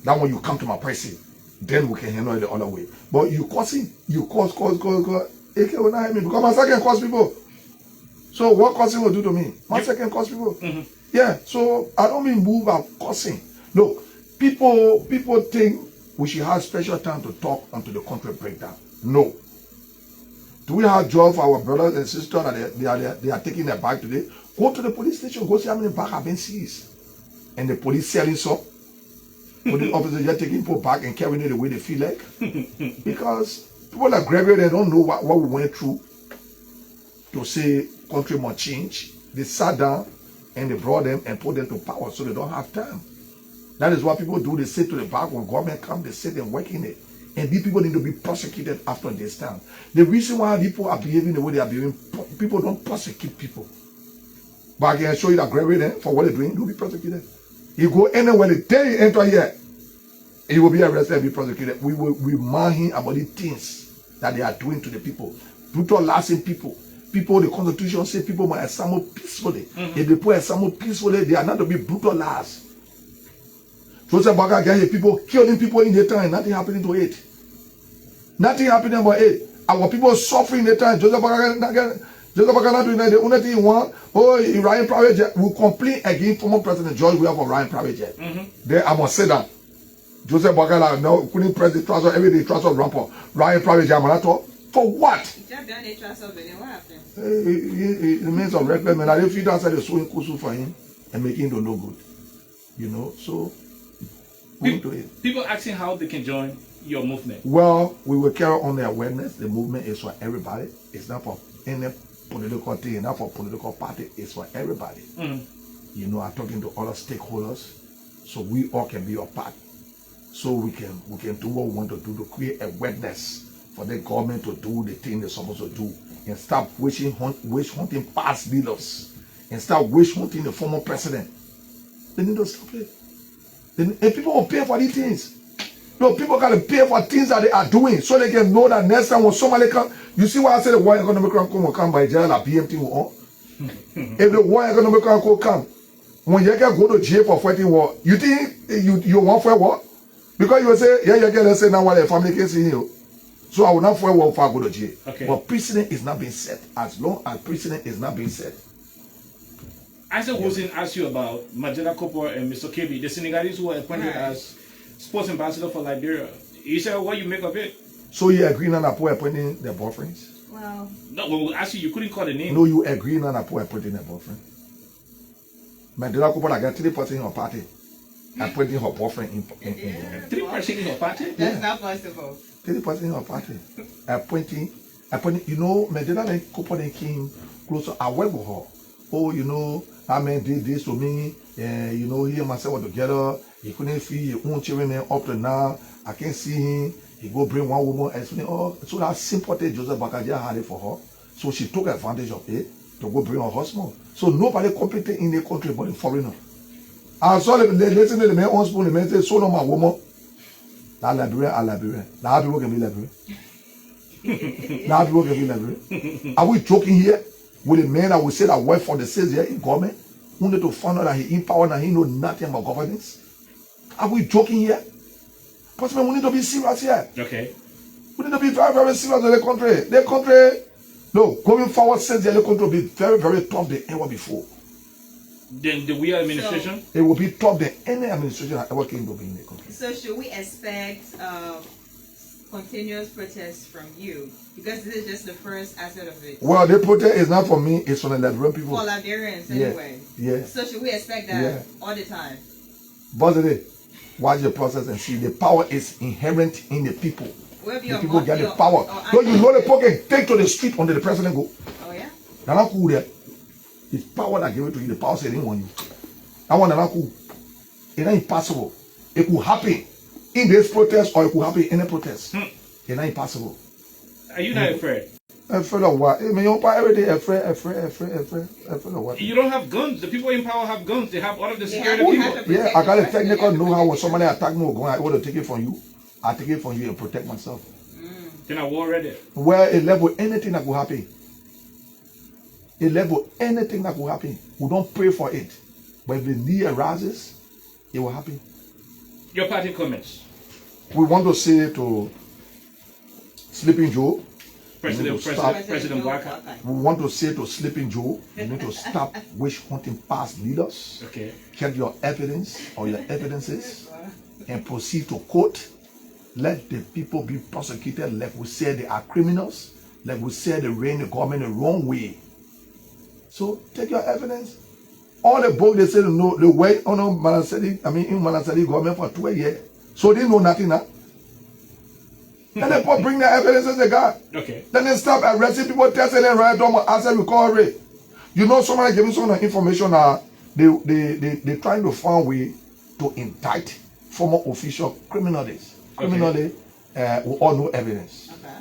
that when you come to my person, then we can handle it the other way. But you causing, you cause. Yekeh will not help me because my second cause people. So what causing will do to me? My second cause people. Yeah, so I don't mean move out causing. Look, people think we should have special time to talk until the country breakdown. No. Do we have job for our brothers and sisters that they are taking their bag today? Go to the police station, go see how many bags have been seized. And the police selling some. Police officers just taking people back and carrying it the way they feel like. Because people like Gregory, they don't know what we went through to say country must change. They sat down and they brought them and put them to power so they don't have time. That is what people do. They sit to the back when government comes, they sit and work in it. And these people need to be prosecuted after this time. The reason why people are behaving the way they are behaving, people don't prosecute people. But I can show you that Gregory for what they're doing, they'll be prosecuted. You go anywhere, the day you enter here, he will be arrested and be prosecuted. We will remind him about the things that they are doing to the people. Brutalizing people. People, the Constitution says people must assemble peacefully. If they put assemble peacefully, they are not to be brutalized. Joseph Walker get people killing people in the time, nothing happening to it. Nothing happening about it. Our people suffering in the time. Joseph Walker not doing that. The only thing he want, Ryan Private Jet will complain against former President George Weah for Ryan Private Jet. Then I must say that. Joseph Walker now couldn't press the transfer every day, transfer ramp Ryan Private Jet, for what? It means of reckless man. I feel that's the sewing kusu for him and making it no good. You know, so people asking how they can join your movement. Well, we will carry on the awareness. The movement is for everybody. It's not for any political thing, not for political party. It's for everybody. You know, I'm talking to other stakeholders, so we all can be a part. So we can do what we want to do to create awareness for the government to do the thing they're supposed to do and stop witch hunting past leaders and start witch hunting the former president. They need to stop it. And people will pay for these things. No, people got to pay for things that they are doing so they can know that next time when somebody come, you see why I say the World Economic Forum will come by jail at BMT will on. If the World Economic Forum will come, when you can go to jail for fighting war, you think you want for what? Because you will say, yeah, you can, let's say now while a family case in you. So I will not for war if I go to jail. Okay. But precedent is not being set. As long as precedent is not being set. As I was in ask you about Majeda Kopo and Mr. Kebi, the Senegalese who were appointed as sports ambassador for Liberia. You said what you make of it? So you agree on appointing their boyfriends? Well, no, when we asked you, you couldn't call the name. No, you agree on appointing their boyfriend. Mandela Cooper like 3% in her party. Appointing her boyfriend in 3% in her party? That's not possible. 3% in her party. Appointing, you know, Mandela Cooper then came closer. I work with her. Oh, you know, I mean, did this to me. You know, he and myself were together. He couldn't feed his own children up to now. I can't see him. He go bring one woman and explain. Oh, so that sympathy Joseph Bakadia had it for her. So she took advantage of it to go bring her husband. So nobody competent in the country but the foreigner. I saw them listen to the man on spoon. The man say, "So no my woman." That Liberia. Now people can be Liberia. Now people can be Liberia. Are we joking here with a man that will say that work for the sales here in government? Who need to find out that he empowered and he know nothing about governance? Are we joking here? But we need to be serious here. Okay. We need to be very, very serious in the country. The country, no, going forward, since the country will be very, very tough than ever before. Then the we administration? So, it will be tough than any administration that ever came to be in the country. So should we expect continuous protests from you? Because this is just the first aspect of it. Well, the protest is not for me, it's from the Liberian people. For Liberians, anyway. Yeah. So should we expect that all the time? But watch the process and see. The power is inherent in the people. The people get the power. So you know the people can take to the street until the president go. Oh yeah? They're not cool there. It's power that gave it to you. The power said they didn't want you. That one is not cool. It's not impossible. It could happen in this protest or it could happen in any protest. It's not impossible. Are you not afraid? Afraid of what? I mean, you every day afraid of what? You don't have guns. The people in power have guns. They have all of the security people. Yeah, I got a technical know-how. When somebody attack me, I want to take it from you. I take it from you and protect myself. Then I war ready. Where it level anything that will happen. It level anything that will happen. We don't pray for it. But if the need arises, it will happen. Your party comments. We want to say to Sleeping Joe, President Waka. We want to say to Sleeping Joe, you need to stop witch hunting past leaders. Okay. Get your evidence or your evidences and proceed to court. Let the people be prosecuted like we said they are criminals, like we said they ran the government the wrong way. So take your evidence. All the book they said no, the way on Manasadi, in Manasadi government for 12 years. So they know nothing now. Then they bring their evidence as they got. Okay. Then they stop arresting people, testing them right down and answer recovery. You know, somebody giving some information they trying to find a way to indict former official criminally. Criminally, we all know evidence. Okay.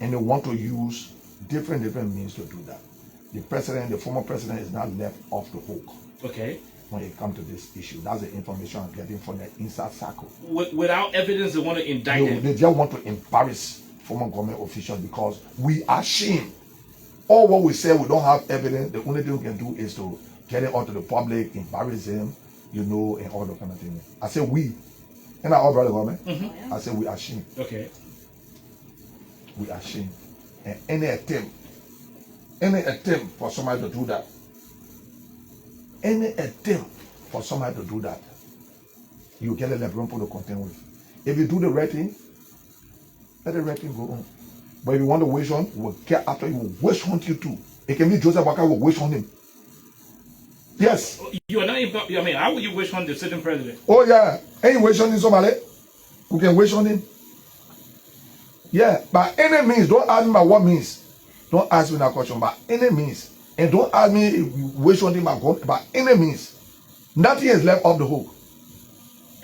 And they want to use different means to do that. The former president is not left off the hook. Okay. When it comes to this issue. That's the information I'm getting from the inside circle. Without evidence, they want to indict him. They just want to embarrass former government officials because we are ashamed. All what we say, we don't have evidence. The only thing we can do is to get it out to the public, embarrass them, and all that kind of thing. I say we. And our brother government, I say we are ashamed. Okay. We are ashamed. And any attempt for somebody to do that, you get a Lebron for to contend with. If you do the right thing, let the right thing go on. But if you want to wish on, we'll get after you, will wish hunt you too. It can be Joseph Waka will wish on him. Yes. You are not even, how would you wish on the sitting president? Oh yeah. Ain't wish on him somebody. We can wish on him. Yeah. By any means, don't ask me by what means. Don't ask me that question. By any means. And don't ask me if you wish on him by any means. Nothing is left off the hook.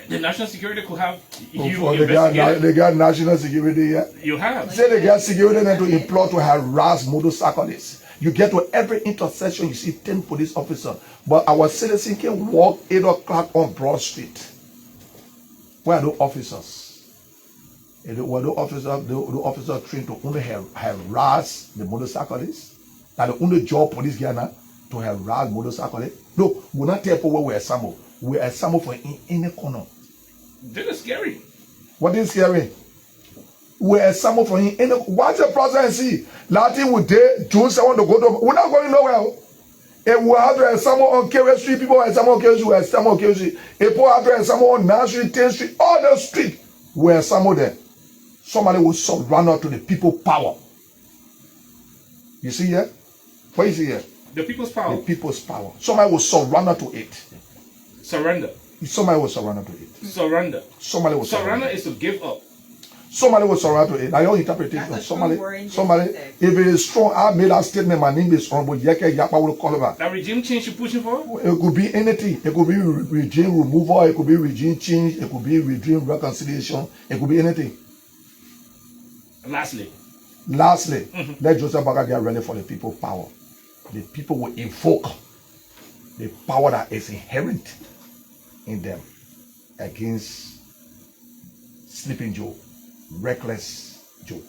The national security could have they got national security, yeah. You have. Say they got security and to employ to harass motorcyclists. You get to every intersection, you see 10 police officers. But our citizen can walk 8 o'clock on Broad Street Where are the officers? Were the officers trained to only harass the motorcyclists? That the only job police get now to harass motorcyclists? No, we're not tell people where we are some. We are some for in any corner. This is scary. What is scary? We are some for in any. Watch the process and see. Latin would day June 7 to go to. We're not going nowhere. If we have someone on KW Street, people have someone on KW Street, we have someone on KW Street. If we have someone on 9th Street, 10th Street, all the street, we have someone there. Somebody will surrender to the people power. You see here? What you see here? The people's power. The people's power. Somebody will surrender to it. Surrender. Somebody will surrender to it. Surrender. Somebody will surrender. Surrender is to give up. Somebody will surrender to it. Now your interpretation. Somebody. If it is strong, I made that statement. My name is Honorable Yekeh will Kolubah. That regime change you're pushing for? It could be anything. It could be regime removal. It could be regime change. It could be regime reconciliation. It could be anything. Lastly, let Joseph Baga get ready for the people power. The people will invoke the power that is inherent in them against Sleeping Joe, Reckless Joe.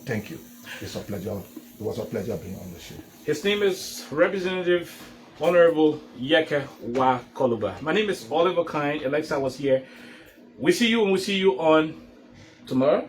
Thank you. It's a pleasure. It was a pleasure being on the show. His name is Representative Honorable Yekeh wa Kolubah. My name is Oliver Kind. ELEXA was here. We see you and we see you on tomorrow.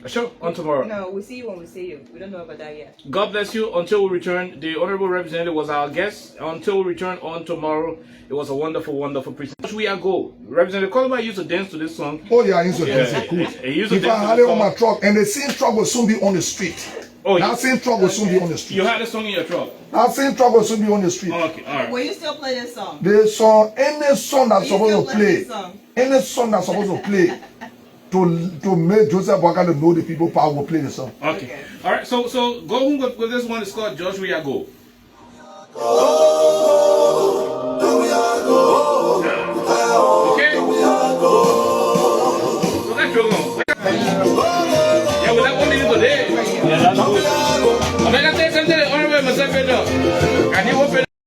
Sure, on tomorrow. No, we see you when we see you. We don't know about that yet. God bless you until we return. The Honorable Representative was our guest. Until we return on tomorrow, it was a wonderful, wonderful presentation. We are go. Representative Kolubah used to dance to this song. Oh yeah, I used to dance. If I had it on my truck, and the same truck will soon be on the street. Oh, that same truck will soon be on the street. You had a song in your truck? That same truck will soon be on the street. Oh, okay, all right. Will you still play this song? This song, any song that's supposed to play, any song that's supposed to play, to make Joseph Baga to know the people power will play the song. Okay. All right. So go home with this one. It's called Joshua Go.